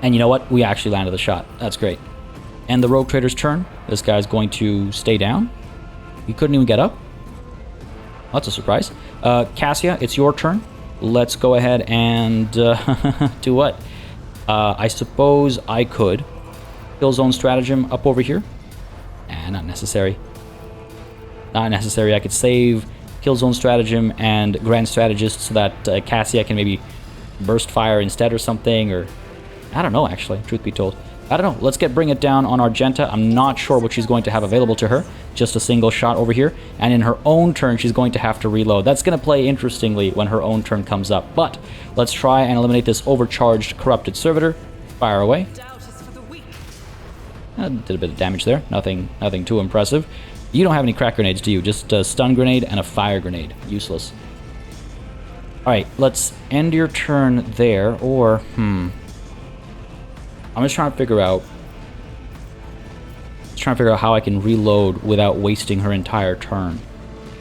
And you know what? We actually landed the shot. That's great. End the Rogue Trader's turn. This guy's going to stay down. He couldn't even get up. That's a surprise. Cassia, it's your turn. Let's go ahead and do what? I suppose I could kill zone stratagem up over here. Not necessary. Not necessary. I could save kill zone stratagem and grand strategist so that Cassia can maybe burst fire instead or something, or I don't know, actually, truth be told. I don't know. Let's bring it down on Argenta. I'm not sure what she's going to have available to her. Just a single shot over here. And in her own turn, she's going to have to reload. That's going to play interestingly when her own turn comes up. But let's try and eliminate this overcharged corrupted servitor. Fire away. Did a bit of damage there. Nothing too impressive. You don't have any crack grenades, do you? Just a stun grenade and a fire grenade. Useless. Alright, let's end your turn there, or, I'm just trying to figure out how I can reload without wasting her entire turn.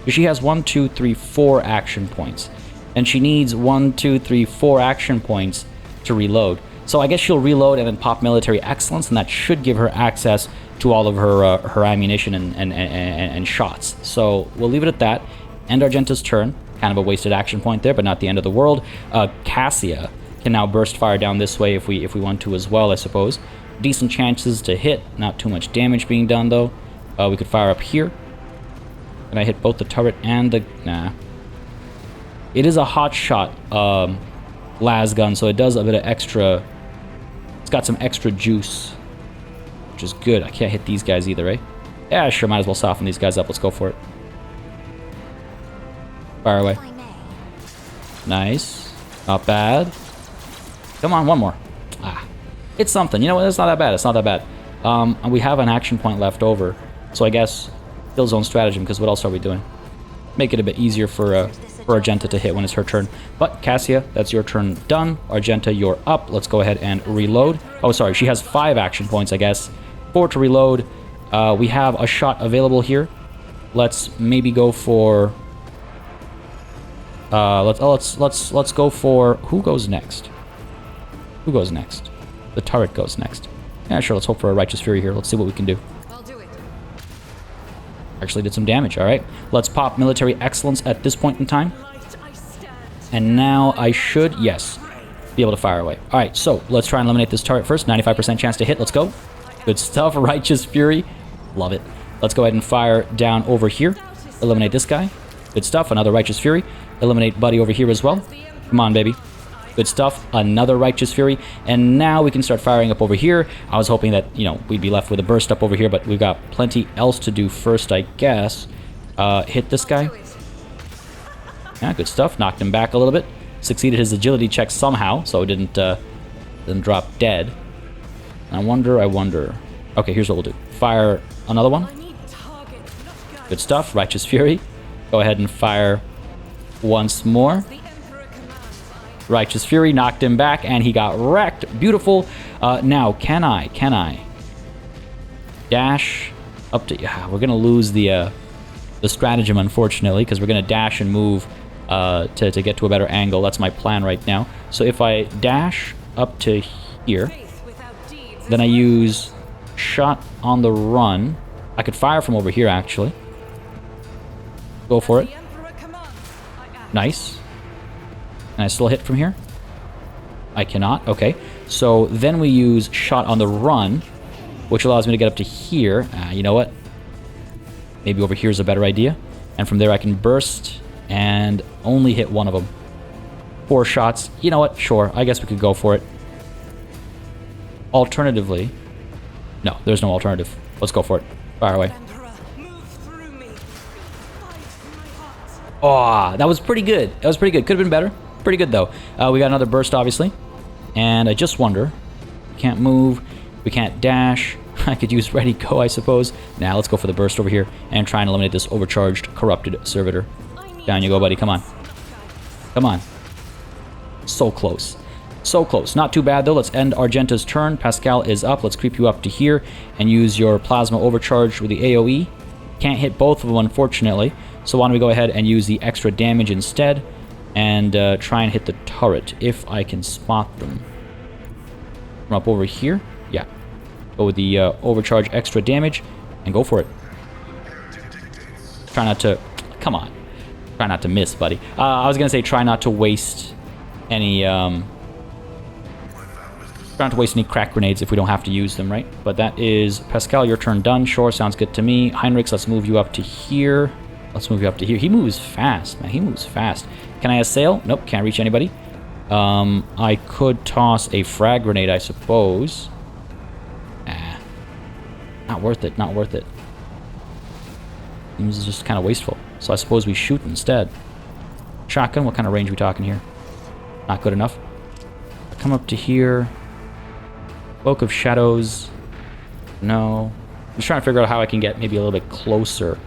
She has 1, 2, 3, 4 action points. And she needs 1, 2, 3, 4 action points to reload. So I guess she'll reload and then pop military excellence, and that should give her access to all of her ammunition and shots. So we'll leave it at that. End Argenta's turn. Kind of a wasted action point there, but not the end of the world. Cassia can now burst fire down this way if we want to as well, I suppose. Decent chances to hit. Not too much damage being done, though. We could fire up here. Can I hit both the turret and the... Nah. It is a hot shot las gun, so it does a bit of extra... It's got some extra juice, which is good. I can't hit these guys either, right? Yeah, sure, might as well soften these guys up. Let's go for it. Fire away. Nice. Not bad. Come on, one more. It's something. You know what? It's not that bad. It's not that bad. And we have an action point left over. So I guess kill zone stratagem, because what else are we doing? Make it a bit easier for Argenta to hit when it's her turn. But Cassia, that's your turn done. Argenta, you're up. Let's go ahead and reload. Oh, sorry. She has 5 action points, I guess. 4 to reload. We have a shot available here. Let's maybe go for... let's go for... Who goes next? Who goes next? The turret goes next. Yeah, sure, let's hope for a Righteous Fury here. Let's see what we can do. I'll do it. Actually did some damage, alright. Let's pop Military Excellence at this point in time. And now I should, yes, be able to fire away. Alright, so let's try and eliminate this turret first. 95% chance to hit. Let's go. Good stuff. Righteous Fury. Love it. Let's go ahead and fire down over here. Eliminate this guy. Good stuff. Another Righteous Fury. Eliminate Buddy over here as well. Come on, baby. Good stuff. Another Righteous Fury. And now we can start firing up over here. I was hoping that, you know, we'd be left with a burst up over here, but we've got plenty else to do first, I guess. Hit this guy. Yeah, good stuff. Knocked him back a little bit. Succeeded his agility check somehow, so it didn't drop dead. I wonder. Okay, here's what we'll do. Fire another one. Good stuff. Righteous Fury. Go ahead and fire once more. Righteous Fury knocked him back, and he got wrecked. Beautiful. Now, can I dash up to... Yeah, we're going to lose the stratagem, unfortunately, because we're going to dash and move to get to a better angle. That's my plan right now. So if I dash up to here, then I use shot on the run. I could fire from over here, actually. Go for it. Nice. Can I still hit from here? I cannot. Okay. So then we use shot on the run, which allows me to get up to here. You know what? Maybe over here is a better idea. And from there I can burst and only hit one of them. 4 shots. You know what? Sure. I guess we could go for it. Alternatively... No, there's no alternative. Let's go for it. Fire away. Oh, that was pretty good. That was pretty good. Could have been better. Pretty good, though. We got another burst, obviously. And I just wonder... We can't move. We can't dash. I could use ready go, I suppose. Now, let's go for the burst over here and try and eliminate this overcharged, corrupted servitor. Down you go, buddy. Come on. Come on. So close. So close. Not too bad, though. Let's end Argenta's turn. Pascal is up. Let's creep you up to here and use your plasma overcharge with the AoE. Can't hit both of them, unfortunately. So why don't we go ahead and use the extra damage instead and try and hit the turret if I can spot them. From up over here? Yeah. Go with the overcharge extra damage and go for it. Try not to... Come on. Try not to miss, buddy. I was going to say try not to waste any... Try not to waste any crack grenades if we don't have to use them, right? But that is... Pascal, your turn done. Sure, sounds good to me. Heinrichs, let's move you up to here. Let's move you up to here. He moves fast, man. He moves fast. Can I assail? Nope, can't reach anybody. I could toss a frag grenade, I suppose. Not worth it, not worth it. Seems just kind of wasteful. So I suppose we shoot instead. Shotgun, what kind of range are we talking here? Not good enough. Come up to here. Cloak of Shadows. No. I'm just trying to figure out how I can get maybe a little bit closer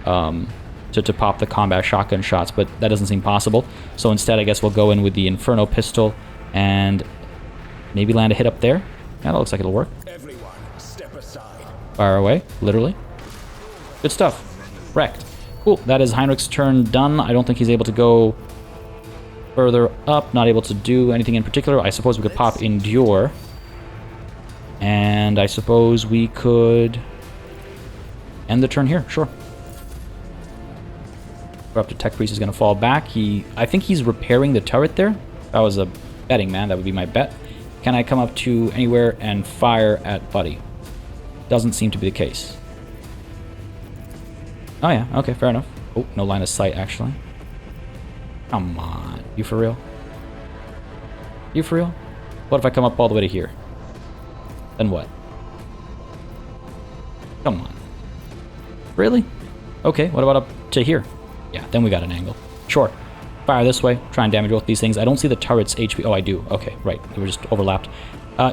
to pop the combat shotgun shots, but that doesn't seem possible. So instead, I guess we'll go in with the Inferno pistol and maybe land a hit up there. Yeah, that looks like it'll work. Everyone, step aside. Fire away, literally. Good stuff. Wrecked. Cool, that is Heinrich's turn done. I don't think he's able to go further up, not able to do anything in particular. I suppose we could pop Endure. And I suppose we could end the turn here, sure. Corrupted Tech Priest is going to fall back. I think he's repairing the turret there. If I was a betting man, that would be my bet. Can I come up to anywhere and fire at Buddy? Doesn't seem to be the case. Oh yeah, okay, fair enough. Oh, no line of sight, actually. Come on. You for real? You for real? What if I come up all the way to here? Then what? Come on. Really? Okay, what about up to here? Yeah, then we got an angle. Sure. Fire this way. Try and damage both these things. I don't see the turret's HP. Oh, I do. Okay, right. They were just overlapped.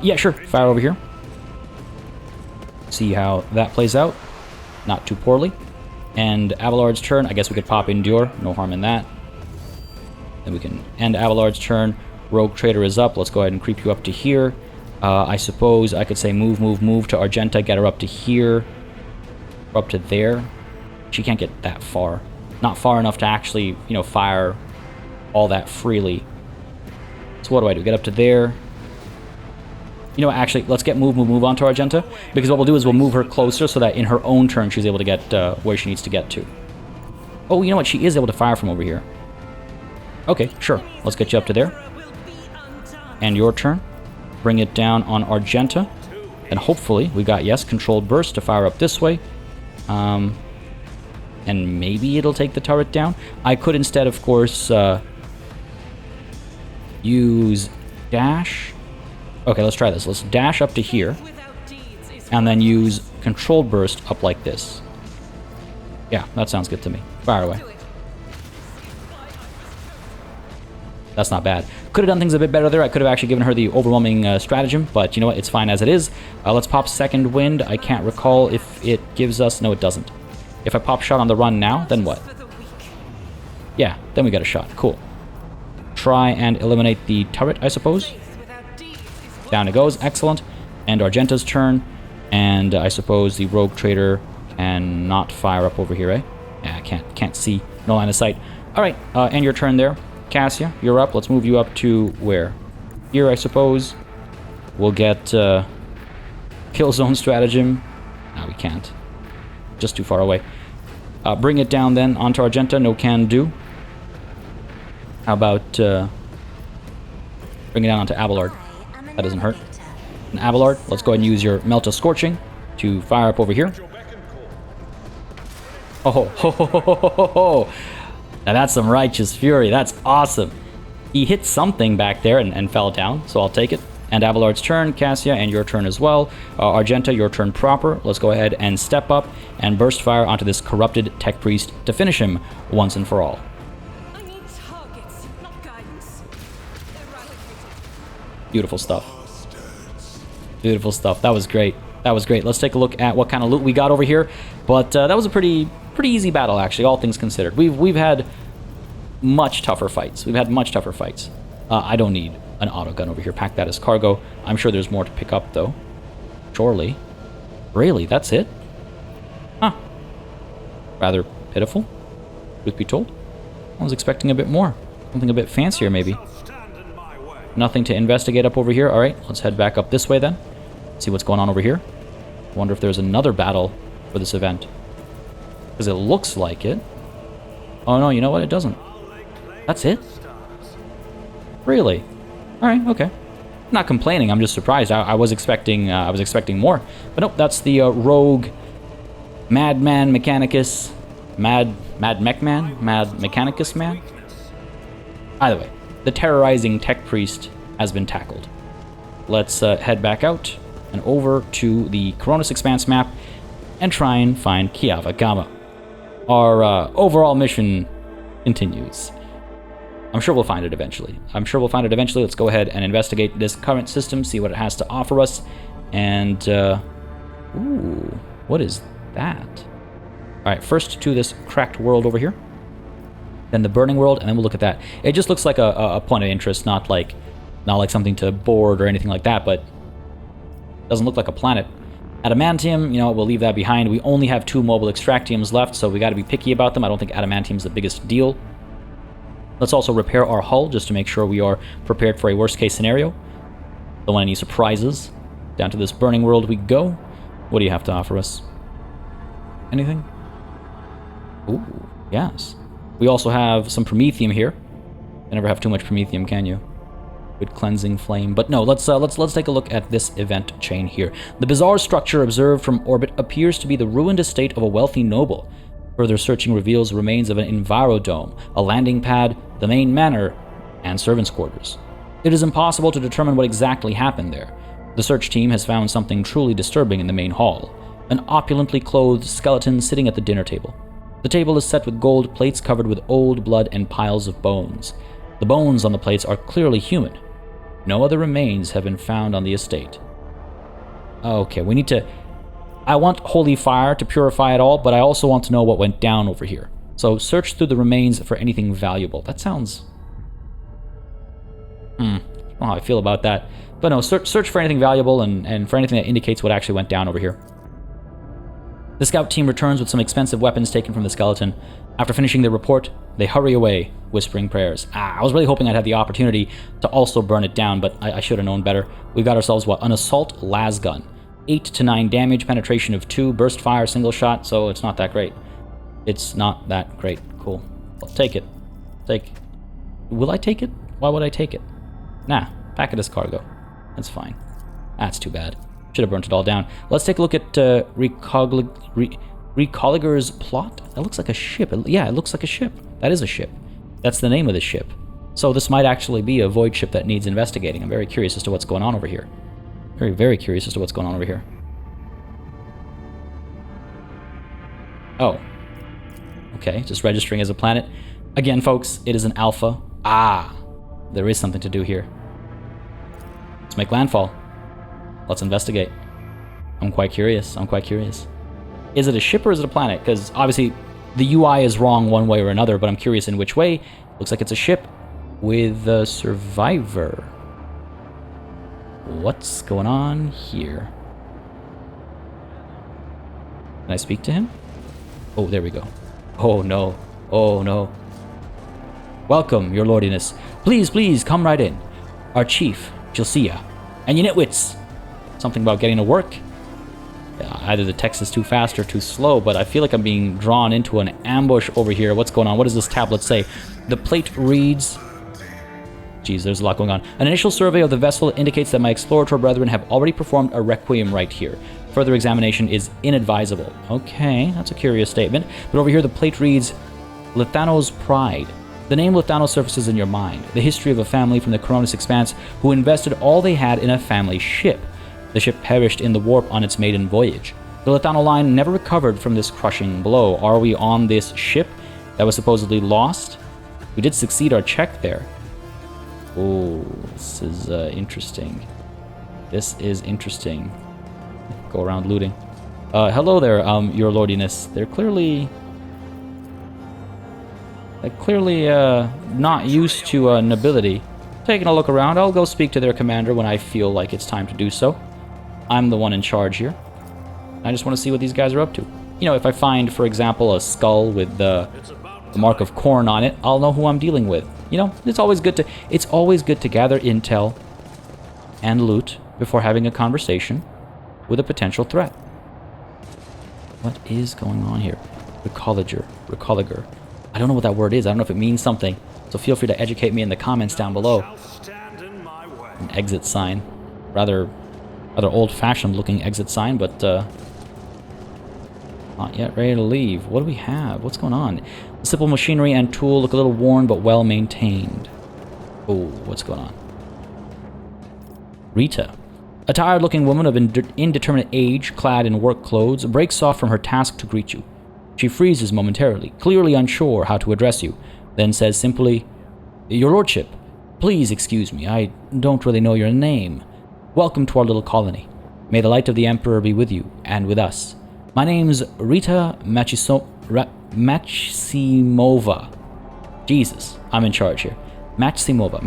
Yeah, sure. Fire over here. See how that plays out. Not too poorly. And Abelard's turn. I guess we could pop Endure. No harm in that. Then we can end Abelard's turn. Rogue Trader is up. Let's go ahead and creep you up to here. I suppose I could say move, move, move to Argenta. Get her up to here. Or up to there. She can't get that far. Not far enough to actually, you know, fire all that freely. So what do? Get up to there. You know, actually, let's get move, move, move onto Argenta. Because what we'll do is we'll move her closer so that in her own turn she's able to get where she needs to get to. Oh, you know what? She is able to fire from over here. Okay, sure. Let's get you up to there. And your turn. Bring it down on Argenta. And hopefully we got, yes, controlled burst to fire up this way. And maybe it'll take the turret down. I could instead, of course, use dash. Okay, let's try this. Let's dash up to here. And then use controlled burst up like this. Yeah, that sounds good to me. Fire away. That's not bad. Could have done things a bit better there. I could have actually given her the overwhelming stratagem, but you know what? It's fine as it is. Let's pop Second Wind. I can't recall if it gives us... No, it doesn't. If I pop Shot on the run now, then what? Yeah, then we got a shot. Cool. Try and eliminate the turret, I suppose. Down it goes. Excellent. And Argenta's turn. And I suppose the Rogue Trader can not fire up over here, eh? Yeah, I can't see. No line of sight. All right, end your turn there. Cassia, you're up. Let's move you up to where? Here, I suppose. We'll get Kill Zone Stratagem. No, we can't. Just too far away. Bring it down then onto Argenta. No can do. How about bring it down onto Abelard? That doesn't hurt. And Abelard, let's go ahead and use your Melt of Scorching to fire up over here. Oh, ho, ho, ho, ho, ho, ho, ho. Now that's some righteous fury. That's awesome. He hit something back there and fell down, so I'll take it. And Abelard's turn, Cassia, and your turn as well. Argenta, your turn proper. Let's go ahead and step up and burst fire onto this corrupted Tech Priest to finish him once and for all. I need targets, not guidance. Beautiful stuff. Beautiful stuff. That was great. That was great. Let's take a look at what kind of loot we got over here. But that was a pretty easy battle, actually, all things considered. We've had much tougher fights. I don't need an autogun over here. Pack that as cargo. I'm sure there's more to pick up, though. Surely. Really? That's it? Huh. Rather pitiful, truth be told. I was expecting a bit more. Something a bit fancier, maybe. Nothing to investigate up over here. All right, let's head back up this way, then. See what's going on over here. I wonder if there's another battle for this event. Because it looks like it. Oh no, you know what? It doesn't. That's it? Really? Alright, okay. Not complaining, I'm just surprised. I was expecting more. But nope, that's the rogue Madman Mechanicus. Mad Mech Man? Mad Mechanicus Man? Either way, the terrorizing tech priest has been tackled. Let's head back out and over to the Coronis Expanse map and try and find Kiava Gama. Our overall mission continues. I'm sure we'll find it eventually. Let's go ahead and investigate this current system, see what it has to offer us. And, ooh, what is that? Alright, first to this cracked world over here. Then the burning world, and then we'll look at that. It just looks like a point of interest, not like something to board or anything like that, but doesn't look like a planet. Adamantium, you know, we'll leave that behind. We only have 2 mobile extractiums left, so we got to be picky about them. I don't think adamantium's the biggest deal. Let's also repair our hull just to make sure we are prepared for a worst-case scenario. Don't want any surprises. Down to this burning world we go. What do you have to offer us? Anything? Ooh, yes. We also have some promethium here. You never have too much promethium, can you? Good cleansing flame. But no, let's take a look at this event chain here. The bizarre structure observed from orbit appears to be the ruined estate of a wealthy noble. Further searching reveals remains of an envirodome, a landing pad, the main manor, and servants' quarters. It is impossible to determine what exactly happened there. The search team has found something truly disturbing in the main hall. An opulently clothed skeleton sitting at the dinner table. The table is set with gold plates covered with old blood and piles of bones. The bones on the plates are clearly human. No other remains have been found on the estate. Okay, we need to... I want holy fire to purify it all, but I also want to know what went down over here. So search through the remains for anything valuable. That sounds... I don't know how I feel about that. But no, search for anything valuable and for anything that indicates what actually went down over here. The scout team returns with some expensive weapons taken from the skeleton. After finishing their report, they hurry away, whispering prayers. I was really hoping I'd have the opportunity to also burn it down, but I should have known better. We got ourselves, what, an assault las gun. 8 to 9 damage, penetration of 2, burst fire, single shot, so it's not that great. It's not that great. Cool. I'll take it. Will I take it? Why would I take it? Nah, pack it as cargo. That's fine. That's too bad. Should have burnt it all down. Let's take a look at Recoliger's plot. That looks like a ship. Yeah, it looks like a ship. That is a ship. That's the name of the ship. So this might actually be a void ship that needs investigating. I'm very curious as to what's going on over here. Very, very curious as to what's going on over here. Oh. Okay, just registering as a planet. Again, folks, it is an alpha. There is something to do here. Let's make landfall. Let's investigate. I'm quite curious. Is it a ship or is it a planet? Because obviously the UI is wrong one way or another, but I'm curious in which way. Looks like it's a ship with a survivor. What's going on here? Can I speak to him? Oh, there we go. Oh no. Oh no. Welcome, your lordiness. Please, come right in. Our chief, Jilcia. And you nitwits. Something about getting to work. Either the text is too fast or too slow, but I feel like I'm being drawn into an ambush over here. What's going on? What does this tablet say? The plate reads... Geez, there's a lot going on. An initial survey of the vessel indicates that my explorator brethren have already performed a requiem right here. Further examination is inadvisable. Okay, that's a curious statement. But over here, the plate reads, Lithano's Pride. The name Lithano surfaces in your mind. The history of a family from the Coronis Expanse who invested all they had in a family ship. The ship perished in the warp on its maiden voyage. The Lithano line never recovered from this crushing blow. Are we on this ship that was supposedly lost? We did succeed our check there. Oh, this is interesting. This is interesting. Go around looting. Hello there, your lordiness. They're clearly not used to nobility. Taking a look around, I'll go speak to their commander when I feel like it's time to do so. I'm the one in charge here. I just want to see what these guys are up to. You know, if I find, for example, a skull with the mark of corn on it, I'll know who I'm dealing with. You know, it's always good to gather intel and loot before having a conversation with a potential threat. What is going on here? Recoliger. I don't know what that word is. I don't know if it means something. So feel free to educate me in the comments down below. An exit sign. Rather old-fashioned looking exit sign, but not yet ready to leave. What do we have? What's going on? The simple machinery and tool look a little worn but well maintained. Oh, what's going on? Rita. A tired-looking woman of indeterminate age, clad in work clothes, breaks off from her task to greet you. She freezes momentarily, clearly unsure how to address you, then says simply, "Your lordship, please excuse me, I don't really know your name. Welcome to our little colony. May the light of the Emperor be with you, and with us. My name's Rita Maximova. Jesus, I'm in charge here. Maximova.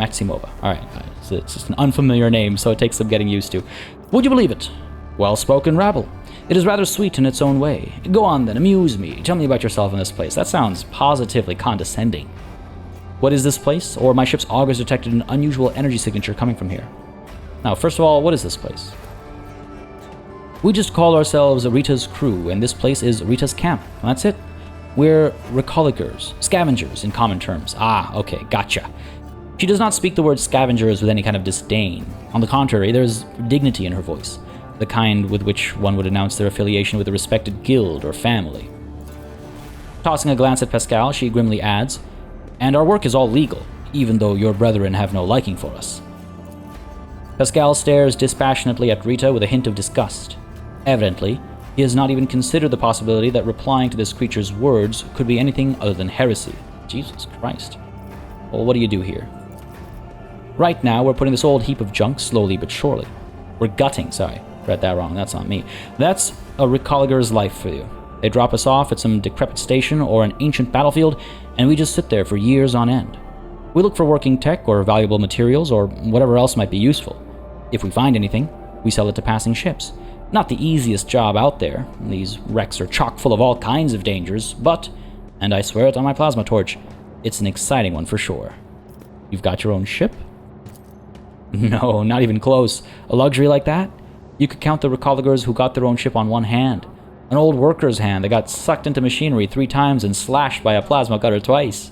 Alright, it's just an unfamiliar name, so it takes some getting used to. Would you believe it? Well-spoken rabble. It is rather sweet in its own way. Go on then, amuse me. Tell me about yourself in this place. That sounds positively condescending. What is this place? Or my ship's augurs detected an unusual energy signature coming from here. Now, first of all, what is this place? We just call ourselves Rita's crew, and this place is Rita's camp. That's it. We're recoligers, scavengers in common terms. Ah, okay, gotcha. She does not speak the word scavengers with any kind of disdain. On the contrary, there's dignity in her voice, the kind with which one would announce their affiliation with a respected guild or family. Tossing a glance at Pascal, she grimly adds, "And our work is all legal, even though your brethren have no liking for us." Pascal stares dispassionately at Rita with a hint of disgust. Evidently, he has not even considered the possibility that replying to this creature's words could be anything other than heresy. Jesus Christ. Well, what do you do here? Right now, we're putting this old heap of junk slowly but surely. We're gutting, sorry. Read that wrong, that's not me. That's a recoliger's life for you. They drop us off at some decrepit station or an ancient battlefield, and we just sit there for years on end. We look for working tech or valuable materials or whatever else might be useful. If we find anything, we sell it to passing ships. Not the easiest job out there. These wrecks are chock full of all kinds of dangers, but, and I swear it on my plasma torch, it's an exciting one for sure. You've got your own ship? No, not even close. A luxury like that? You could count the recoligers who got their own ship on one hand. An old worker's hand that got sucked into machinery 3 times and slashed by a plasma cutter twice.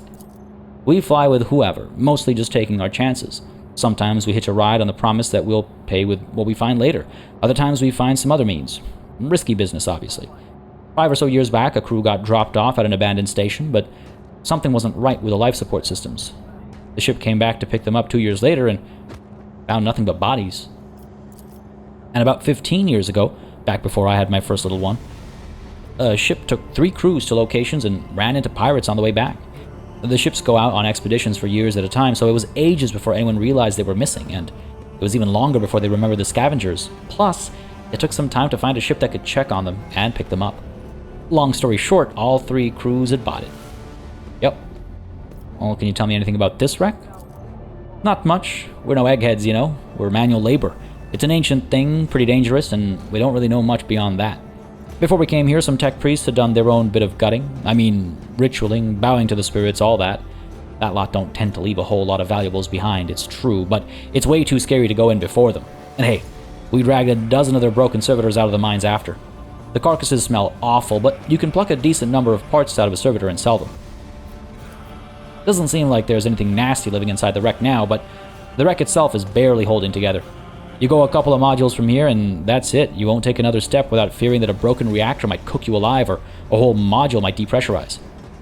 We fly with whoever, mostly just taking our chances. Sometimes we hitch a ride on the promise that we'll pay with what we find later. Other times we find some other means. Risky business, obviously. 5 or so years back, a crew got dropped off at an abandoned station, but something wasn't right with the life support systems. The ship came back to pick them up 2 years later and found nothing but bodies. And about 15 years ago, back before I had my first little one, a ship took 3 crews to locations and ran into pirates on the way back. The ships go out on expeditions for years at a time, so it was ages before anyone realized they were missing, and it was even longer before they remembered the scavengers. Plus, it took some time to find a ship that could check on them and pick them up. Long story short, all 3 crews had bought it. Yep. Well, can you tell me anything about this wreck? Not much. We're no eggheads, you know. We're manual labor. It's an ancient thing, pretty dangerous, and we don't really know much beyond that. Before we came here, some tech priests had done their own bit of gutting. I mean, ritualing, bowing to the spirits, all that. That lot don't tend to leave a whole lot of valuables behind, it's true, but it's way too scary to go in before them. And hey, we dragged a dozen of their broken servitors out of the mines after. The carcasses smell awful, but you can pluck a decent number of parts out of a servitor and sell them. Doesn't seem like there's anything nasty living inside the wreck now, but the wreck itself is barely holding together. You go a couple of modules from here, and that's it. You won't take another step without fearing that a broken reactor might cook you alive, or a whole module might depressurize.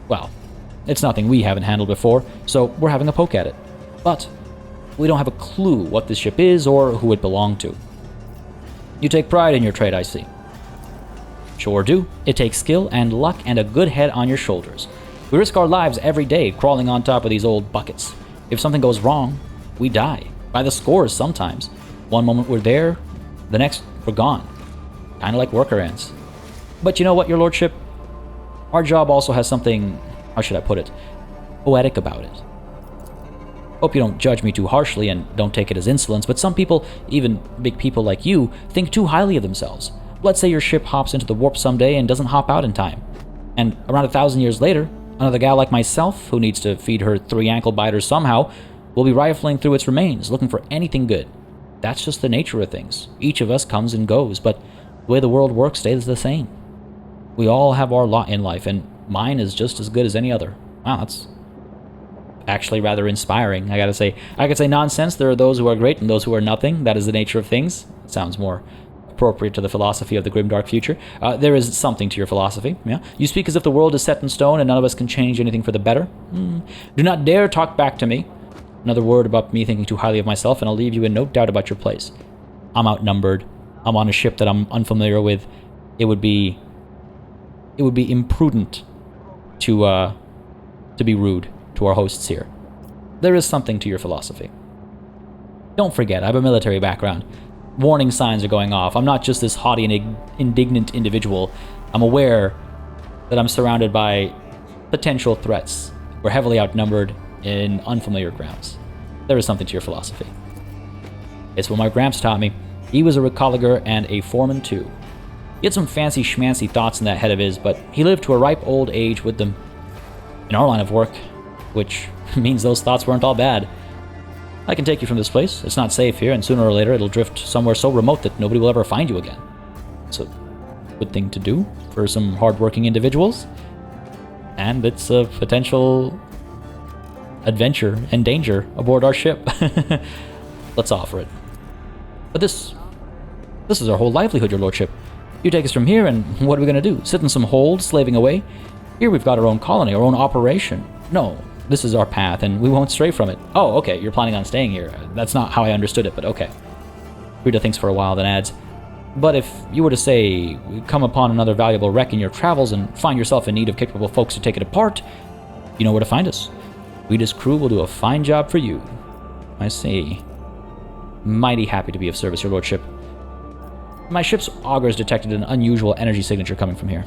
Well, it's nothing we haven't handled before, so we're having a poke at it. But we don't have a clue what this ship is or who it belonged to. You take pride in your trade, I see. Sure do. It takes skill and luck and a good head on your shoulders. We risk our lives every day crawling on top of these old buckets. If something goes wrong, we die. By the scores sometimes. One moment we're there, the next we're gone. Kind of like worker ants. But you know what, your lordship? Our job also has something, how should I put it, poetic about it. Hope you don't judge me too harshly and don't take it as insolence, but some people, even big people like you, think too highly of themselves. Let's say your ship hops into the warp someday and doesn't hop out in time. And around 1,000 years later, another gal like myself, who needs to feed her 3 ankle biters somehow, will be rifling through its remains, looking for anything good. That's just the nature of things. Each of us comes and goes, but the way the world works stays the same. We all have our lot in life, and mine is just as good as any other. Wow, that's actually rather inspiring, I gotta say. I could say nonsense. There are those who are great and those who are nothing. That is the nature of things. It sounds more appropriate to the philosophy of the grimdark future. There is something to your philosophy, yeah? You speak as if the world is set in stone and none of us can change anything for the better. Do not dare talk back to me. Another word about me thinking too highly of myself, and I'll leave you in no doubt about your place. I'm outnumbered. I'm on a ship that I'm unfamiliar with. It would be imprudent to be rude to our hosts here. There is something to your philosophy. Don't forget, I have a military background. Warning signs are going off. I'm not just this haughty and indignant individual. I'm aware that I'm surrounded by potential threats. We're heavily outnumbered in unfamiliar grounds. There is something to your philosophy. It's what my gramps taught me. He was a recoliger and a foreman too. He had some fancy schmancy thoughts in that head of his, but he lived to a ripe old age with them. In our line of work, which means those thoughts weren't all bad. I can take you from this place. It's not safe here, and sooner or later it'll drift somewhere so remote that nobody will ever find you again. It's a good thing to do for some hardworking individuals, and it's a potential adventure and danger aboard our ship. Let's offer it. But this is our whole livelihood, your lordship. You take us from here, and what are we going to do? Sit in some hold, slaving away? Here we've got our own colony, our own operation. No, this is our path, and we won't stray from it. Oh, okay, you're planning on staying here. That's not how I understood it, but okay. Rita thinks for a while, then adds, but if you were to say, come upon another valuable wreck in your travels and find yourself in need of capable folks to take it apart, you know where to find us. We, as crew, will do a fine job for you. I see. Mighty happy to be of service, your lordship. My ship's augers detected an unusual energy signature coming from here.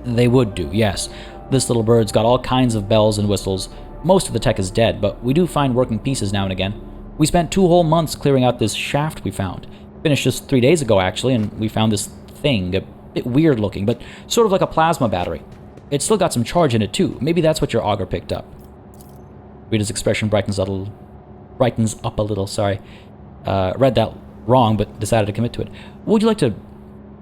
They would do, yes. This little bird's got all kinds of bells and whistles. Most of the tech is dead, but we do find working pieces now and again. We spent 2 whole months clearing out this shaft we found. Finished just 3 days ago, actually, and we found this thing, a bit weird looking, but sort of like a plasma battery. It's still got some charge in it, too. Maybe that's what your auger picked up. Rita's expression brightens up a little, sorry. Read that wrong, but decided to commit to it. Would you like to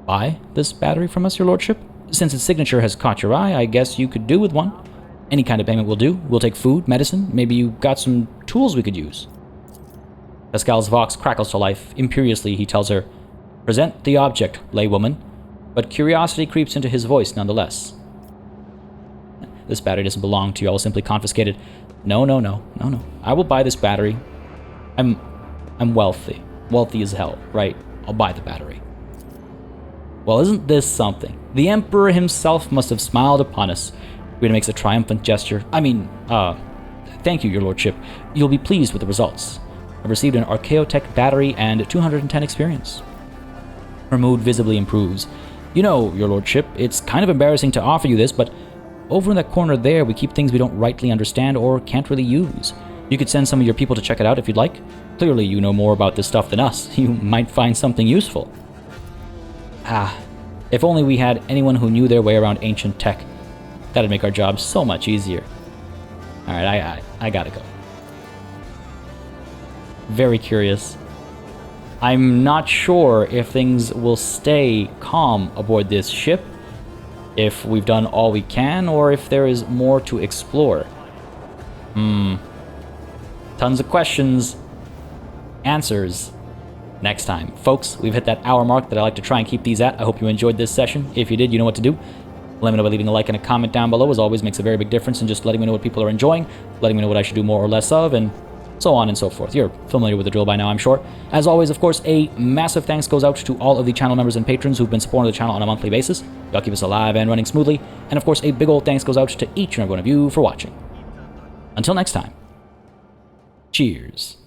buy this battery from us, your lordship? Since its signature has caught your eye, I guess you could do with one. Any kind of payment will do. We'll take food, medicine, maybe you got some tools we could use. Pascal's vox crackles to life. Imperiously, he tells her, present the object, laywoman. But curiosity creeps into his voice nonetheless. This battery doesn't belong to you. I will simply confiscate it. No. I will buy this battery. I'm wealthy. Wealthy as hell, right? I'll buy the battery. Well, isn't this something? The Emperor himself must have smiled upon us. Rita makes a triumphant gesture. Thank you, your lordship. You'll be pleased with the results. I've received an Archaeotech battery and 210 experience. Her mood visibly improves. You know, your lordship, it's kind of embarrassing to offer you this, but over in that corner there, we keep things we don't rightly understand or can't really use. You could send some of your people to check it out if you'd like. Clearly, you know more about this stuff than us. You might find something useful. If only we had anyone who knew their way around ancient tech. That'd make our job so much easier. Alright, I gotta go. Very curious. I'm not sure if things will stay calm aboard this ship, if we've done all we can, or if there is more to explore. Tons of questions. Answers next time. Folks, we've hit that hour mark that I like to try and keep these at. I hope you enjoyed this session. If you did, you know what to do. Let me know by leaving a like and a comment down below. As always, makes a very big difference in just letting me know what people are enjoying, letting me know what I should do more or less of, and so on and so forth. You're familiar with the drill by now, I'm sure. As always, of course, a massive thanks goes out to all of the channel members and patrons who've been supporting the channel on a monthly basis. Y'all keep us alive and running smoothly. And of course, a big old thanks goes out to each and every one of you for watching. Until next time, cheers.